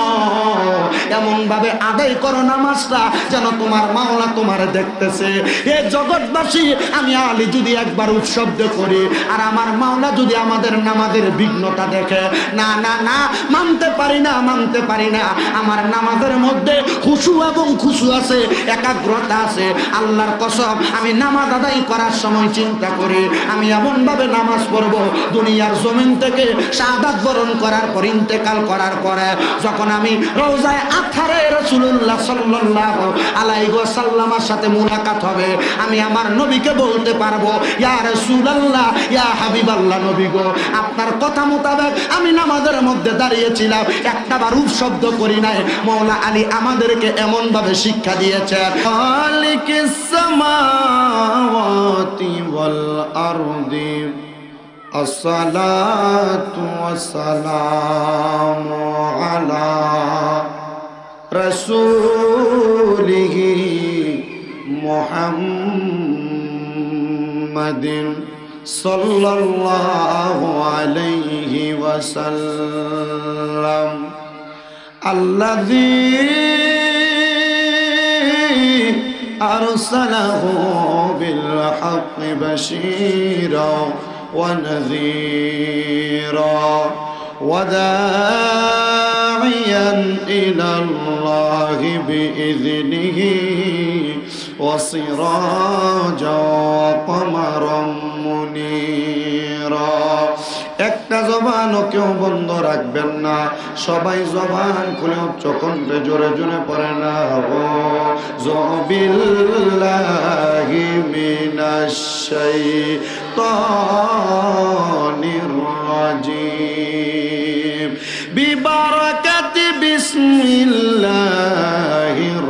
[SPEAKER 1] এমন ভাবে আদায় করো নামাজটা যেন তোমার মাওলা তোমার দেখতেছে। এ জগৎবাসী, আমি আলী যদি একবার উপশব্দ করি আর আমার মাওলা যদি আমাদের নামাজের বিঘ্নতা দেখে, না না না, মানতে পারি না, মানতে পারি না। আমার নামাজের মধ্যে খুশু এবং খুশু আছে, একাগ্রতা আছে। আল্লাহর কসম, আমি নামাজ আদায় করার সময় চিন্তা করি, আমি এমন ভাবে নামাজ পড়বো, দুনিয়ার জমিন থেকে শাহাদাত বরণ করার পর, ইন্তেকাল করার পরে, যখন আমি রওজায়ে আতহারে রাসূলুল্লাহ সাল্লাল্লাহু আলাইহি ওয়াসাল্লামের সাথে মুলাকাত হবে, আমি আমার নবীকে বলতে পারবো, ইয়া রাসূলুল্লাহ, ইয়া হাবিবাল্লাহ, নবী গো, আপনার কথা মোতাবেক আমি নামাজের মধ্যে দাঁড়িয়েছিলাম, একটা বার উফ শব্দ করি নাই। মাওলা আলী আমাদেরকে এমন ভাবে শিক্ষা দিয়েছেন, মালিকিস সামাওয়াতি ওয়াল আরদি আসসালাতু ওয়াসসালামু আলা রাসূলিহি মুহাম্মাদিন সাল্লাল্লাহু আলাইহি ওয়াসাল্লাম আল্লাযী আরসালাহু বিল হাক্কি বাশীরা ওয়া নাযীরা ওয়া দাঈয়ান ইলাল্লাহি বিইذনিহি ওয়া সিরাজা ওয়া কমারাম মুনীরা। একটা জবানও কেউ বন্ধ রাখবেন না, সবাই জবান খুলে উচ্চ কণ্ঠে জোরে জোরে পড়ে না, ও বিল্লাহি মিনাশ শাইতানির রাজিম বিবারাকাতি বিসমিল্লাহির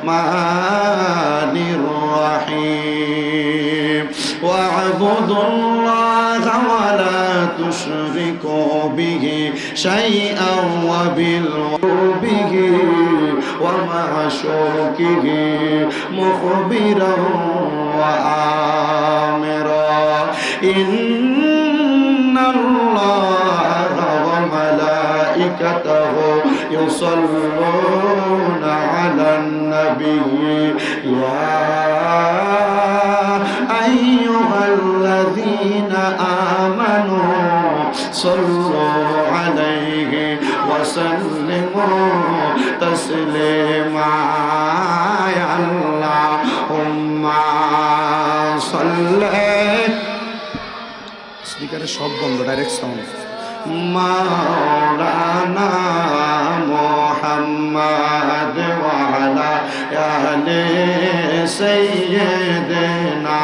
[SPEAKER 1] রাহমানির রাহিম ওয়া'বুদুল্লাহা ওয়া লা তুশরিকু বিহি শাইআন ওয়া বিল বিহি ওয়া মা'শুকিহি মুখবিরান ওয়া আমিরা ইন্নাল্লাহা ওয়া মালাইকাতাহু ইউসাল্লুনা আলান নাবিয়্যি ইয়া আইয়ুহাল্লাযীনা আমানু সাল্লু আলাইহি ওয়া সাল্লিমু তাসলিমা। আল্লাহুম্মা সাল্লি, স্পিকারে সব বন্ধ, ডাইরেক্ট সাউন্ড, মাওলানা মুহাম্মদ ওয়া আলা আলি সাইয়্যিদিনা।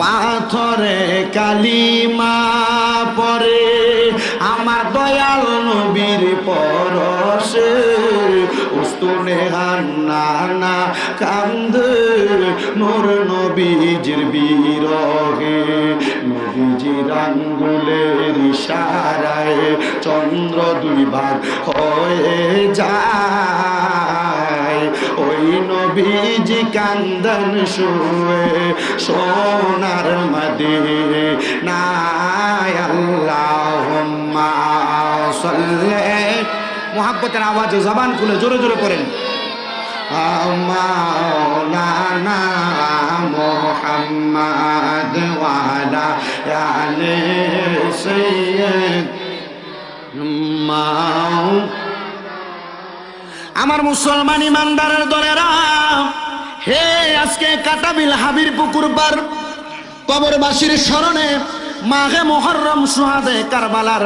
[SPEAKER 1] পাথরে কালিমা পরে আমার দয়াল নবীর পরশে উস্তুনে হান্নানা কান্দে নূর নবীজির বিরহে। নবীজির আঙ্গুলের ইশারায় চন্দ্র দুই ভাগ হয়ে যায়, ওই নবীজি কান্দন শুয়ে সোনার মদিনায়। আল্লাহুম্মা সাল্লি, মুহাব্বতের আওয়াজে জবান খুলে জোরে জোরে পড়েন, মাওলানা মুহাম্মদ ওয়া আলা আলি সাইয়্যিদিনা। আমার মুসলমান ইমানদারের দলেরা, হে আজকে কাটাবিল হাবির পুকুর পার কবরবাসীর স্মরণে মাঘে মুহররম সুহাদে কারবালার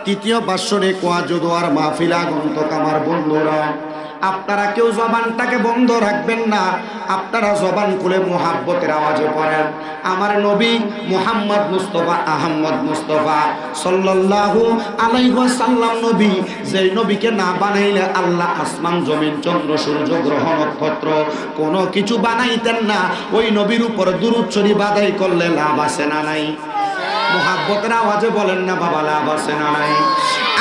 [SPEAKER 1] তৃতীয় বাৎসরিক ওয়াজ দোয়ার মাহফিল আগন্তুক আমার বন্ধুরা, আপনারা কেউ জবানটাকে বন্ধ রাখবেন না, আপনারা জবান খুলে মুহাব্বতের আওয়াজে পড়েন, আমার নবী মুহাম্মদ মুস্তাফা আহমদ মুস্তাফা সাল্লাল্লাহু আলাইহি ওয়াসাল্লাম নবী, যেই নবীকে না বানাইলে আল্লাহ আসমান জমিন চন্দ্র সূর্য গ্রহ নক্ষত্র কোনো কিছু বানাইতেন না, ওই নবীর উপর দুরূদ শরীফ আদায় করলে লাভ আছে না নাই? মুহাব্বতের আওয়াজে বলেন না বাবা, লাভ আছে না নাই?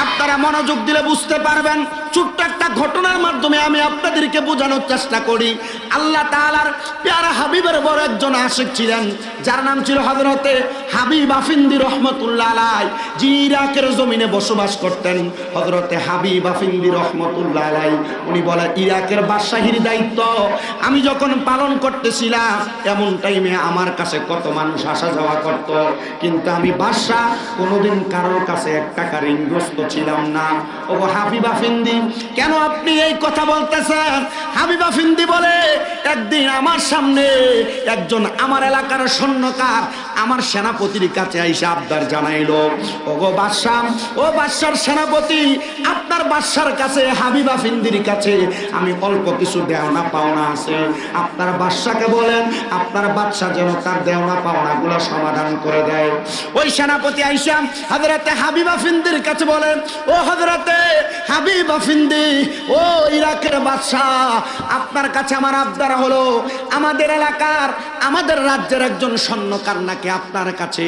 [SPEAKER 1] আপনারা মনোযোগ দিলে বুঝতে পারবেন। ছোট্ট একটা ঘটনার মাধ্যমে আমি আপনাদেরকে বোঝানোর চেষ্টা করি। আল্লাহ তাআলার প্যারা হাবিবের বড় একজন আশিক ছিলেন, যার নাম ছিল হযরতে হাবিব আফিন্দি রহমতুল্লাহ আলাইহি, যিনি ইরাকের জমিনে বসবাস করতেন। হযরতে হাবিব আফিন্দি রহমতুল্লাহ আলাইহি উনি বলে, ইরাকের বাদশাহীর দায়িত্ব আমি যখন পালন করতেছিলাম, এমন টাইমে আমার কাছে কত মানুষ আসা যাওয়া করত, কিন্তু আমি বাদশা কোনোদিন কারোর কাছে এক টাকা ঋণগ্রস্ত ছিলাম না। ও হাবিব আফিন্দি, কেন আপনি এই কথা বলতেছেন? হাবিব আফিন্দি বলে, একদিন আমার সামনে একজন আমার এলাকার স্বর্ণকার আমার সেনাপতির কাছে আইসা আবদার জানাইলো, ওগো বাদশাহ, ও বাদশার সেনাপতি, আপনার বাদশার কাছে হাবিবা ফিন্দির কাছে আমি অল্প কিছু দেওনা পাওনা আছে, আপনার বাদশাকে বলেন আপনার বাদশাহ যেন তার দেওনা পাওনাগুলো সমাধান করে দেয়। ওই সেনাপতি আইসা হযরতে হাবিবা ফিন্দির কাছে বলেন, ও হযরতে হাবিবা ফিন্দি, ও ইরাকের বাদশাহ, আপনার কাছে আমার আবদার হলো, আমাদের এলাকার আমাদের রাজ্যের একজন স্বর্ণকার নাকি আপনার কাছে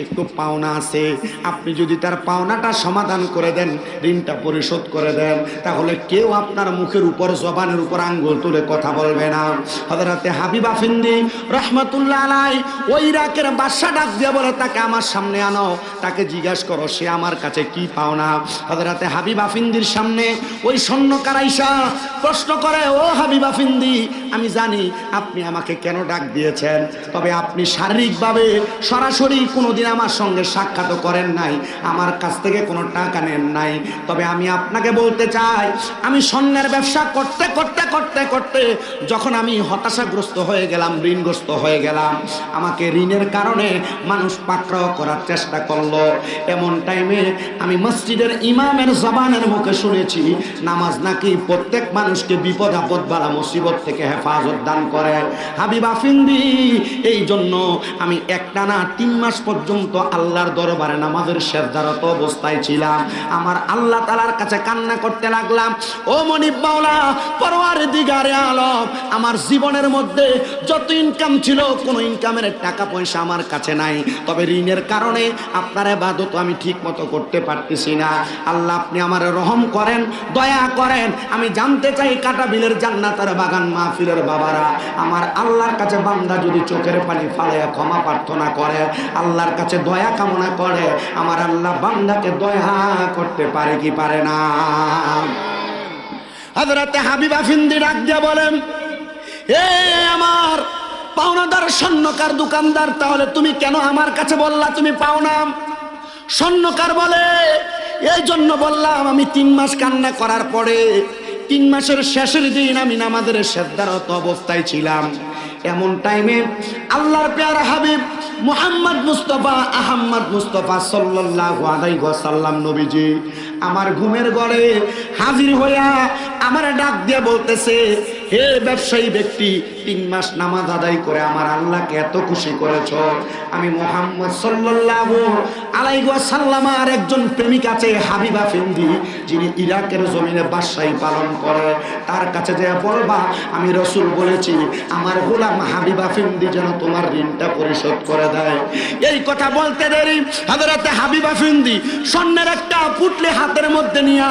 [SPEAKER 1] একটু পাওনা আছে, আপনি যদি তার পাওনাটা সমাধান করে দেন, ঋণটা পরিশোধ করে দেন, তাহলে কেউ আপনার মুখের উপর জবানের উপর আঙ্গুল তুলে কথা বলবে না। হযরতে হাবিবা ফিন্দি রহমাতুল্লাহ আলাই ওই ইরাকের বাদশা ডাক দিয়ে বলে, তাকে আমার সামনে আনো, তাকে জিজ্ঞাসা করো সে আমার কাছে কি পাওনা। হযরতে হাবিবা ফিন্দির সামনে ওই স্বর্ণকার আইসা প্রশ্ন করে, ও হাবিবা ফিন্দি, আমি জানি আপনি আমাকে কেন ডাক দিয়েছেন, তবে আপনি শারীরিকভাবে সরাসরি কোনোদিন আমার সঙ্গে সাক্ষাৎ করেন নাই, আমার কাছ থেকে কোনো টাকা নেন নাই, তবে আমি আপনাকে বলতে চাই, আমি স্বর্ণের ব্যবসা করতে করতে করতে করতে যখন আমি হতাশাগ্রস্ত হয়ে গেলাম, ঋণগ্রস্ত হয়ে গেলাম, আমাকে ঋণের কারণে মানুষ পাকড়াও করার চেষ্টা করলো, এমন টাইমে আমি মসজিদের ইমামের জবানের মুখে শুনেছি নামাজ নাকি প্রত্যেক মানুষকে বিপদ আপদ বালা মুসিবত থেকে হেফাজত দান করে। হাবিবা ফিন্দি, এই জন্য আমি একটানা 3 মাস পর্যন্ত আল্লাহর দরবারে নামাজের সেজদারত অবস্থায় ছিলাম, আমার আল্লাহ তাআলার কাছে কান্না করতে লাগলাম, ও মনিব মাওলা, পরওয়ারদিগারে আলম, আমার জীবনের মধ্যে যত ইনকাম ছিল কোনো ইনকামের টাকা পয়সা আমার কাছে নাই, তবে ঋণের কারণে আপনার ইবাদত আমি ঠিক মতো করতে পারতেছি না, আল্লাহ আপনি আমার রহম করেন, দয়া করেন। আমি জানতে চাই কাটাবিলের জান্নাতের বাগান মাহফিলের বাবারা, আমার আল্লাহর কাছে বান্দা যদি চোখের পানি ফালাইয়া ক্ষমা প্রার্থনা করে, আল্লাহর কাছে দয়া কামনা করে, আমার আল্লাহ বান্দাকে দয়া করতে পারে কি পারে না? হযরতে হাবিবা ফিন্দি ডাক দিয়া বলেন, এ আমার পাওনাদার স্বর্ণকার দোকানদার, তাহলে তুমি কেন আমার কাছে বললা তুমি পাওনা? স্বর্ণকার বলে, এই জন্য বললাম, আমি 3 মাস কান্না করার পরে 3 মাসের শেষের দিন আমি নামাজের সেজদারত অবস্থায় ছিলাম, এমন টাইমে আল্লাহর পেয়ারা হাবিব মুহাম্মদ মুস্তাফা আহমদ মুস্তাফা সাল্লাল্লাহু আলাইহি ওয়াসাল্লাম নবীজি আমার ঘুমের ঘরে হাজির হইয়া আমার ডাক দিয়ে বলতেছে, হে ব্যবসায়ী ব্যক্তি, 3 মাস নামাজ আদায় করে আমার আল্লাহকে এত খুশি করেছ, আমি মুহাম্মদ সাল্লাল্লাহু আলাইহি ওয়াসাল্লামের একজন প্রেমিক আছে হাবিবা ফিন্দি, যিনি ইরাকের জমিনে বাদশাহী পালন করে, তার কাছে যে বলবা আমি রাসূল বলেছি আমার গোলাম হাবিবা ফিন্দি যেন তোমার ঋণটা পরিশোধ করে দেয়। এই কথা বলতে দেরি হযরতে হাবিবা ফিন্দি স্বর্ণের একটা পুটলি হাতের মধ্যে নিয়ে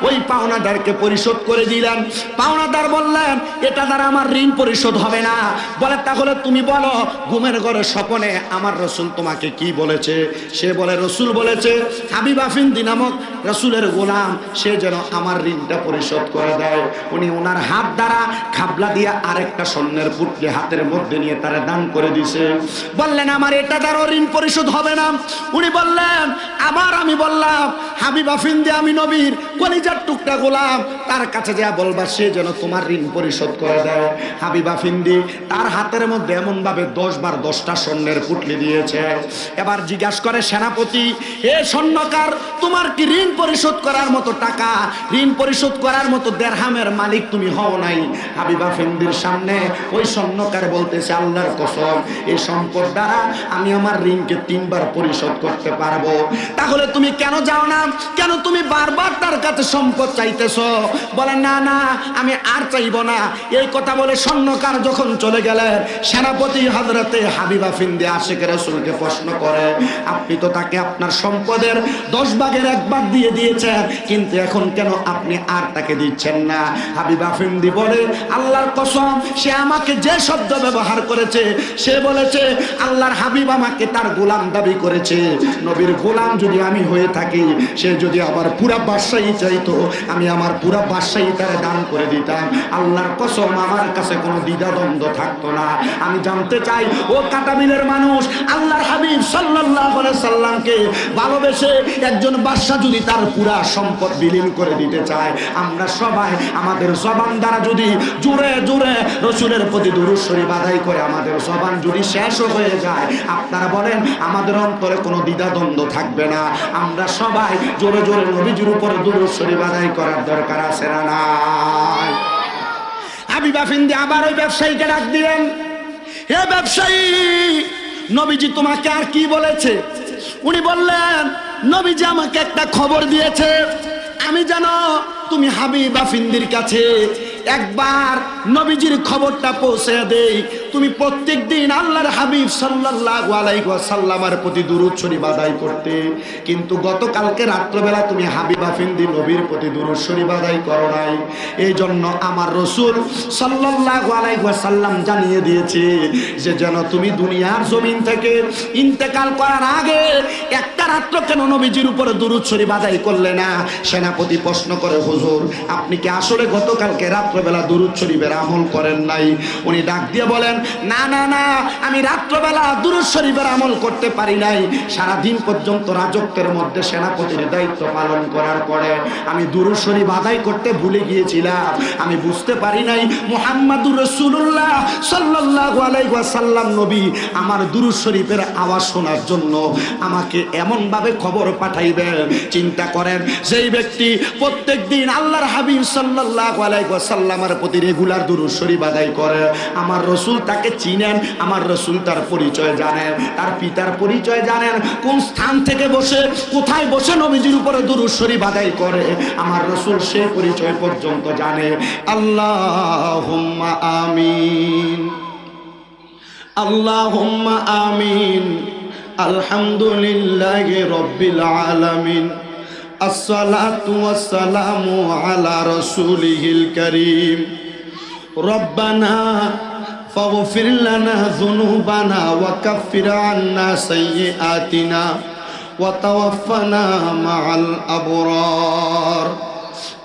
[SPEAKER 1] ওই পাওনাদারকে পরিশোধ করে দিলেন। পাওনাদার বললেন, এটা দ্বারা আমার ঋণ পরিশোধ হবে না। বলে, তাহলে তুমি বলো ঘুমের ঘরে স্বপ্নে আমার রাসূল তোমাকে কি বলেছে? সে বলে, রাসূল বলেছে হাবিবা ফিন্দি নামক রাসূলের গোলাম সে যেন আমার ঋণটা পরিশোধ করে দেয়। উনি ওনার হাত দ্বারা খাবলা দিয়ে আরেকটা স্বর্ণের পুটলি হাতের মধ্যে নিয়ে তারা দান করে দিছে। বললেন, আমার এটা দ্বারা ঋণ পরিশোধ হবে না। উনি বললেন, আবার আমি বললাম, হাবিবা ফিন্দি আমি নবীর কলিজার টুকরা গোলাম, তার কাছে যা বলবা সে যেন তোমার ঋণ পরিশোধ করে দেয়। হাবিবা ফিন্দি তার হাতের মধ্যে এমন ভাবে 10 বার 10টা স্বর্ণের পুটলি দিয়েছে। এবার জিজ্ঞাসা করে সেনাপতি, হে স্বর্ণকার, তোমার কি ঋণ পরিশোধ করার মতো টাকা, ঋণ পরিশোধ করার মতো দেরহামের মালিক তুমি হও নাই? হাবিবা ফিন্দির সামনে ওই স্বর্ণকার বলতেছে, আল্লাহর কসম, এই সম্পদ দ্বারা আমি আমার ঋণকে 3 বার পরিশোধ করতে পারবো। তাহলে তুমি কেন যাও না? কেন তুমি বারবার তার কাছে সম্পদ চাইতেছো? বলে, না না, আমি আর চাইব না। এই কথা বলে স্বর্ণকার যখন চলে গেলেন, সেনাপতি হযরতে হাবিবা ফিন্দি আশিক রাসূলকে প্রশ্ন করে, আপনি তো তাকে আপনার সম্পদের 10 ভাগের 1 ভাগ দিয়ে দিয়েছেন, কিন্তু এখন কেন আপনি আর তাকে দিচ্ছেন না? হাবিবা ফিন্দি বলে, আল্লাহর কসম, সে আমাকে যে শব্দ ব্যবহার করেছে, সে বলেছে আল্লাহর হাবিব আমাকে তার গোলাম দাবি করেছে। নবীর গোলাম যদি আমি হয়ে থাকি, সে যদি আমার আমার পুরা বাদশাহী চাইতো, আমি আমার পুরা বাদশাহী তার দান করে দিতাম। আল্লাহর কসম, আমার কাছে কোনো দ্বিধাদ্বন্দ্ব থাকতো না। আমি জানতে চাই, ও কাটামিলের মানুষ, আল্লাহর হাবিব সাল্লাল্লাহু আলাইহি সাল্লামকে ভালোবেসে একজন বাদশা যদি তার পুরা সম্পদ বিলীন করে দিতে চায়, আমরা সবাই আমাদের জবান দ্বারা যদি জোরে জোরে রাসূলের প্রতি দুরূদ শরীফ আদায় করে আমাদের জবান যদি শেষ হয়ে যায়, আপনারা বলেন আমাদের অন্তরে কোনো দ্বিধাদ্বন্দ্ব থাকবে না? আমরা সবাই জোরে জোরে নবীজির উপরে দুরূদ শরীফ আদায় করার দরকার আছে না নাই? হাবিব আফিন্দি আবার ওই ব্যবসায়ীকে ডাক দিলেন, হে ব্যবসায়ী, নবীজি তোমাকে আর কি বলেছে? উনি বললেন, নবীজি আমাকে একটা খবর দিয়েছে, আমি জানো তুমি হাবিব আফিন্দির কাছে একবার নবীজির খবরটা পৌঁছে দেই। তুমি প্রত্যেক দিন আল্লাহর হাবিব সাল্লাল্লাহু আলাইহি ওয়াসাল্লামের প্রতি দুরূদ শরীফ আদায় করতে, কিন্তু গতকালকে রাত্রবেলা তুমি হাবিব আফিন্দি নবীর প্রতি দুরূদ শরীফ আদায় করো নাই। এই জন্য আমার রাসূল সাল্লাল্লাহু আলাইহি ওয়াসাল্লাম জানিয়ে দিয়েছে যে যেন তুমি দুনিয়ার জমিন থেকে ইন্তেকাল করার আগে একটা রাত্র কেন নবীজির উপরে দুরূদ শরীফ আদায় করলে না? সেনাপতি প্রশ্ন করে, হুজুর আপনি কি আসলে গতকালকে রাত্রবেলা দুরূদ শরীফের আমল করেন নাই? উনি ডাক দিয়ে বলেন, না না না, আমি রাত্রবেলা দুরূদ শরীফের আমল করতে পারি নাই। সারা দিন পর্যন্ত রাজত্বের মধ্যে সেনাপতির দায়িত্ব পালন করার পরে আমি দুরূদ শরীফ আদায় করতে ভুলে গিয়েছিলাম। আমি বুঝতে পারি নাই মুহাম্মাদুর রাসূলুল্লাহ সাল্লাল্লাহু আলাইহি ওয়াসাল্লাম নবী আমার দুরূদ শরীফের আওয়াজ শোনার জন্য আমাকে এমন ভাবে খবর পাঠাইবেন। চিন্তা করেন, যেই ব্যক্তি প্রত্যেকদিন আল্লাহর হাবিব সাল্লাল্লাহু আলাইহি ওয়াসাল্লামের প্রতি রেগুলার দুরূদ শরীফ আদায় করে, আমার রাসূল তাকে চিনেন, আমার রাসূল তার পরিচয় জানেন, তার পিতার পরিচয় জানেন, কোন স্থান থেকে বসে কোথায় বসে নবীজির উপরে দুরূদ শরীফ আদায় করে, আমার রাসূল সেই পরিচয় পর্যন্ত জানে। আল্লাহুম্মা আমিন, আল্লাহুম্মা আমিন, আলহামদুলিল্লাহি রাব্বিল আলামিন, আসসালাতু ওয়াসসালামু আলা রাসূলিহিল কারীম, রব্বানা ফাগফির লানা যুনুবানা ওয়া কাফির আন্না সাইয়্যাতিনা ওয়া তাওয়াফানা মাআল আবরার।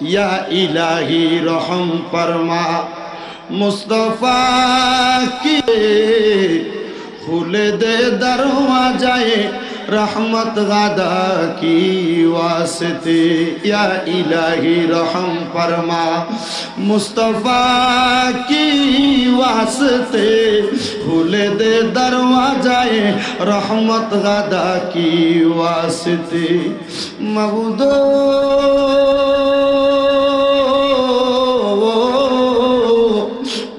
[SPEAKER 1] ইয়া ইলাহি রহম ফরমা, মুস্তাফা কি খুলে দে দরওয়াজায়ে रहमत गादा की वास्ते, या इलाही रहम फरमा मुस्तफ़ा की वास्ते, खुले दे दरवाजाए रहमत गादा की वास्ते। मबूदो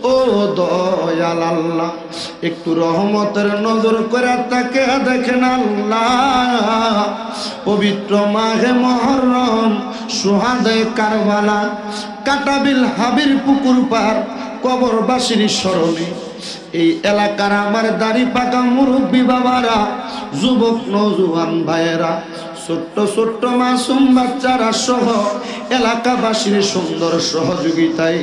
[SPEAKER 1] ओ दयाल अल्लाह, একটু রহমতের নজর করে তাকে দেখেন আল্লাহ। পবিত্র মাহে মুহররম, সুহাদায়ে কারবালা, কাটাবিল হাবির পুকুর পার কবরবাসীর স্মরণে এই এলাকার আমার দাড়ি পাকা মুরব্বী বাবারা, যুবক নওজোয়ান ভাইয়েরা, ছোট্ট ছোট্ট মাসুম বাচ্চারা সহ এলাকাবাসীর সুন্দর সহযোগিতায়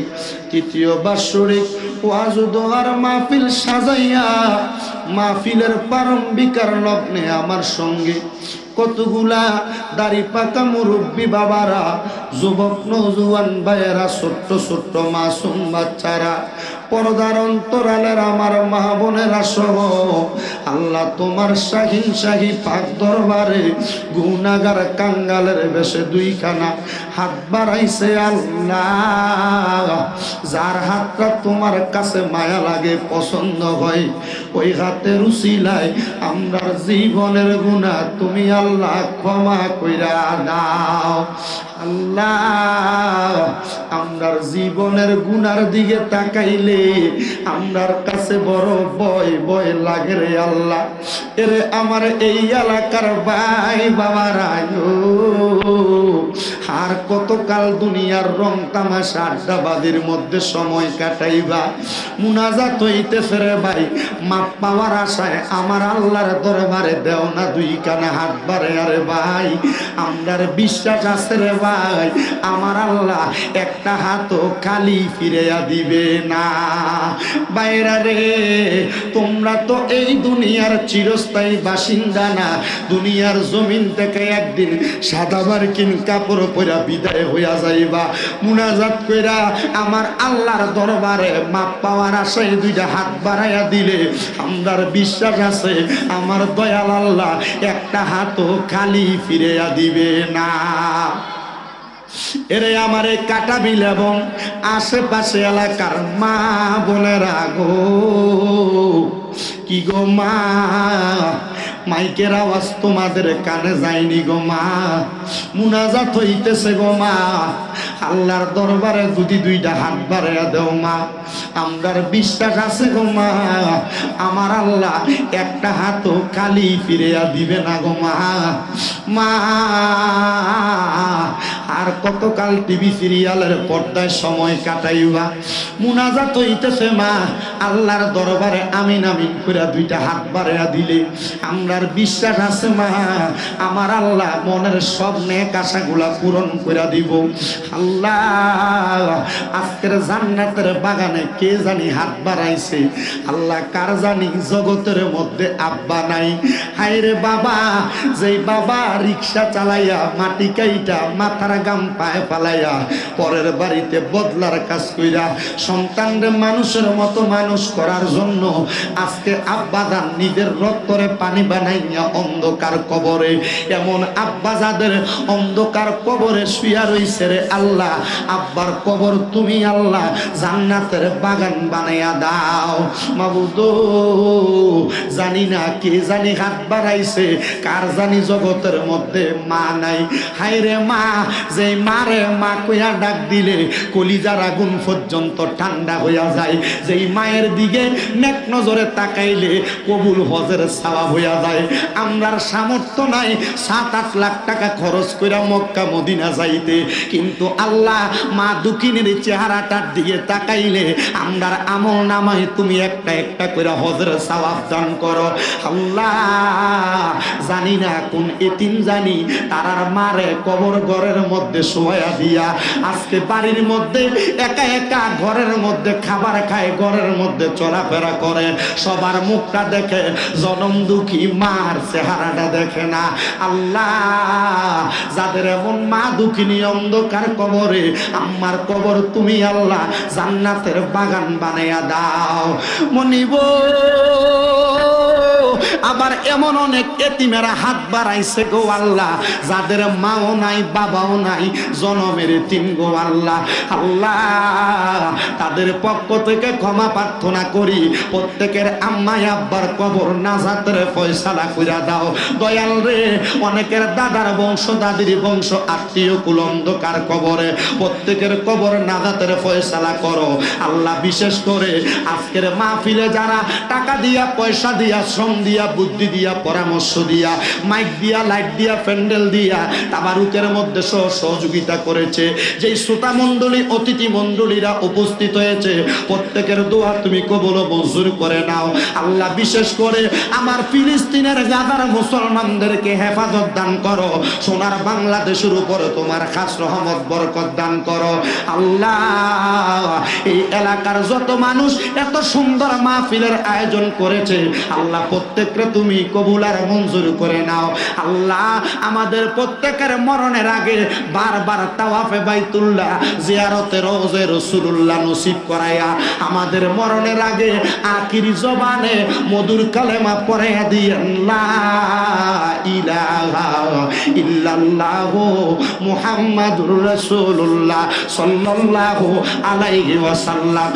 [SPEAKER 1] তৃতীয় বাৎসরিক ওয়াজ দোয়ার মাহফিল সাজাইয়া মাহফিলের প্রারম্ভিকার লগ্নে আমার সঙ্গে কতগুলা দাড়ি পাকা মুরব্বী বাবারা, যুবক নওজোয়ান ভাইয়েরা, ছোট্ট ছোট্ট মাসুম বাচ্চারা, পর্দার অন্তরালের আমার মা বোনেরা সহ আল্লাহ তোমার শাহিন শাহী পাক দরবারে গুনাহগার কাঙ্গালের বেশে দুইখানা হাত বাড়াইছে আল্লাহ। যার হাতটা তোমার কাছে মায়া লাগে, পছন্দ হয়, ওই হাতের উসিলায় আমরার জীবনের গুনাহ তুমি আল্লাহ ক্ষমা কইরা দাও। আল্লাহ আমরার জীবনের গুনার দিকে তাকাইলে আমরার কাছে বড় ভয় ভয় লাগে রে আল্লাহ। এরে আমার এই এলাকার ভাই বাবারা, আর কতকাল দুনিয়ার রং তামাশা আড্ডাবাদির মধ্যে সময় কাটাইবা? মুনাজাত হইতেছে রে ভাই, মাপ পাওয়ার আশায় আমার আল্লাহর দরবারে দেও না দুই কানা হাত বাড়ে। আরে ভাই আমরার বিশ্বাস আছে রে ভাই, যায় আমার আল্লাহ একটা হাতও খালি ফিরিয়া দিবে না। বাইরা রে, তোমরা তো এই দুনিয়ার চিরস্থায়ী বাসিন্দা না। দুনিয়ার জমিন থেকে একদিন সাদা বারকিন কাপড় পরা বিদায় হইয়া যাইবা। মুনাজাত কইরা আমার আল্লাহর দরবারে মাপ পাওয়ার আশায় দুইটা হাত বাড়াইয়া দিলে আমরার বিশ্বাস আছে আমার দয়াল আল্লাহ একটা হাতও খালি ফিরিয়া দিবে না। এরে আমার এই কাটাবিল এবং আশেপাশে এলাকার মা বোনেরা গো, কি গো মা, মাইকের আওয়াজ তোমাদের কানে যায়নি গো মা, মুনাজাত হইতেছে গো মা, আল্লাহর দরবারে যদি দুইটা হাত বাড়াইয়া দেও মা, আমরার বিশ্বাস আছে গো মা আমার আল্লাহ একটা হাতও খালি ফিরিয়া দিবে না গো মা। মা আর কতকাল টিভি সিরিয়ালের পর্দায় সময় কাটাইবা? মুনাজাত হইতেছে মা, আল্লাহর দরবারে আমিন আমিন করে দুইটা হাত বাড়াইয়া দিলে আমরার বিশ্বাস আছে মা আমার আল্লাহ মনের সব নেক আশাগুলা পূরণ করে দিব। আল্লাহ আজকের জান্নাতের বাগানে কে জানি হাত বাড়াইছে, আল্লাহ কার জানি জগতের মধ্যে আব্বা নাই। হায়রে বাবা, যেই বাবা রিক্সা চালাইয়া মাটি কাইটা মাথার গাম পায়ে পালাইয়া পরের বাড়িতে বদলার কাজ কইরা সন্তানরে মানুষের মতো মানুষ করার জন্য আজকে আব্বাজান নিজের রক্তরে পানি বানাইয়া অন্ধকার কবরে, এমন আব্বা যাদের অন্ধকার কবরে শুইয়া রইছে রে আল্লাহ, আব্বার কবর তুমি আল্লাহ জান্নাতের বাগান বানাইয়া দাও। মাবুদ জানি না কে জানি হাত বাড়াইছে, কার জানি জগতের মধ্যে মা নাই। হায়রে মা, যে মারে মা কইয়া ডাক দিলে কলিজার আগুন পর্যন্ত ঠান্ডা হইয়া যায়, যেই মায়ের দিকে নেক নজরে তাকাইলে কবুল হজের সওয়াব হইয়া যায়। আমরার সামর্থ্য নাই 7-8 লাখ টাকা খরচ কইরা মক্কা মদিনা যাইতে, কিন্তু আল্লাহ মা দুঃখিনীর চেহারাটার দিকে তাকাইলে আমরার আমল নামায় তুমি একটা একটা কইরা হজের সওয়াব দান করো। আল্লাহ জানি না কোন এতিম জানি তারার মারে কবর ঘরের মধ্যে শোয়া দিয়া আজকে বাড়ির মধ্যে একা একা ঘরের মধ্যে খাবার খায়, ঘরের মধ্যে চলাফেরা করে, সবার মুখটা দেখে, জনম দুঃখী মার চেহারাটা দেখে না। আল্লাহ যাদের এমন মা দুঃখিনী অন্ধকার কবরে, আমার কবর তুমি আল্লাহ জান্নাতের বাগান বানাইয়া দাও। মনিব আবার এমন অনেক এতিমেরা হাত বাড়াইছে গো আল্লাহ, যাদের মাও নাই বাবাও নাই, জনমের এতিম গো আল্লাহ। আল্লাহ তাদের পক্ষ থেকে ক্ষমা প্রার্থনা করি, প্রত্যেকের আম্মাই আব্বার কবর নাজাতের ফয়সালা কইরা দাও দয়াল রে। অনেকের দাদার বংশ দাদির বংশ আত্মীয় কুল অন্ধকার কবরে, প্রত্যেকের কবর নাজাতের ফয়সালা করো আল্লাহ। বিশেষ করে আজকের মাহফিলে যারা টাকা দিয়া পয়সা দিয়া শ্রম দিয়া বুদ্ধি দিয়া পরামর্শ দিয়া মাইক দিয়া লাইট দিয়া প্যান্ডেল দিয়া তাবারুকের মধ্যে সহযোগিতা করেছে, যেই শ্রোতা মণ্ডলী অতিথি মণ্ডলীরা উপস্থিত হয়েছে, প্রত্যেকের দোয়া তুমি কবুল ও মঞ্জুর করে নাও আল্লাহ। বিশেষ করে আমার ফিলিস্তিনের গাদার মুসলমানদেরকে হেফাজত দান করো, সোনার বাংলাদেশের উপরে তোমার খাস রহমত বরকত দান করো আল্লাহ। এই এলাকার যত মানুষ এত সুন্দর মাহফিলের আয়োজন করেছে আল্লাহ, প্রত্যেককে তুমি কবুল আর মঞ্জুর করে নাও আল্লাহ। আমাদের প্রত্যেকের মরণের আগে বারবার তাওয়াফে বাইতুল্লাহ জিয়ারতে রওজে রাসূলুল্লাহ নসিব করায়া আমাদের মরণের আগে আখির জবানে মধুর কালেমা পড়ে দিয়েন, লা ইলাহা ইল্লাল্লাহু মুহাম্মাদুর রাসূলুল্লাহ সাল্লাল্লাহু আলাইহি ওয়াসাল্লাম।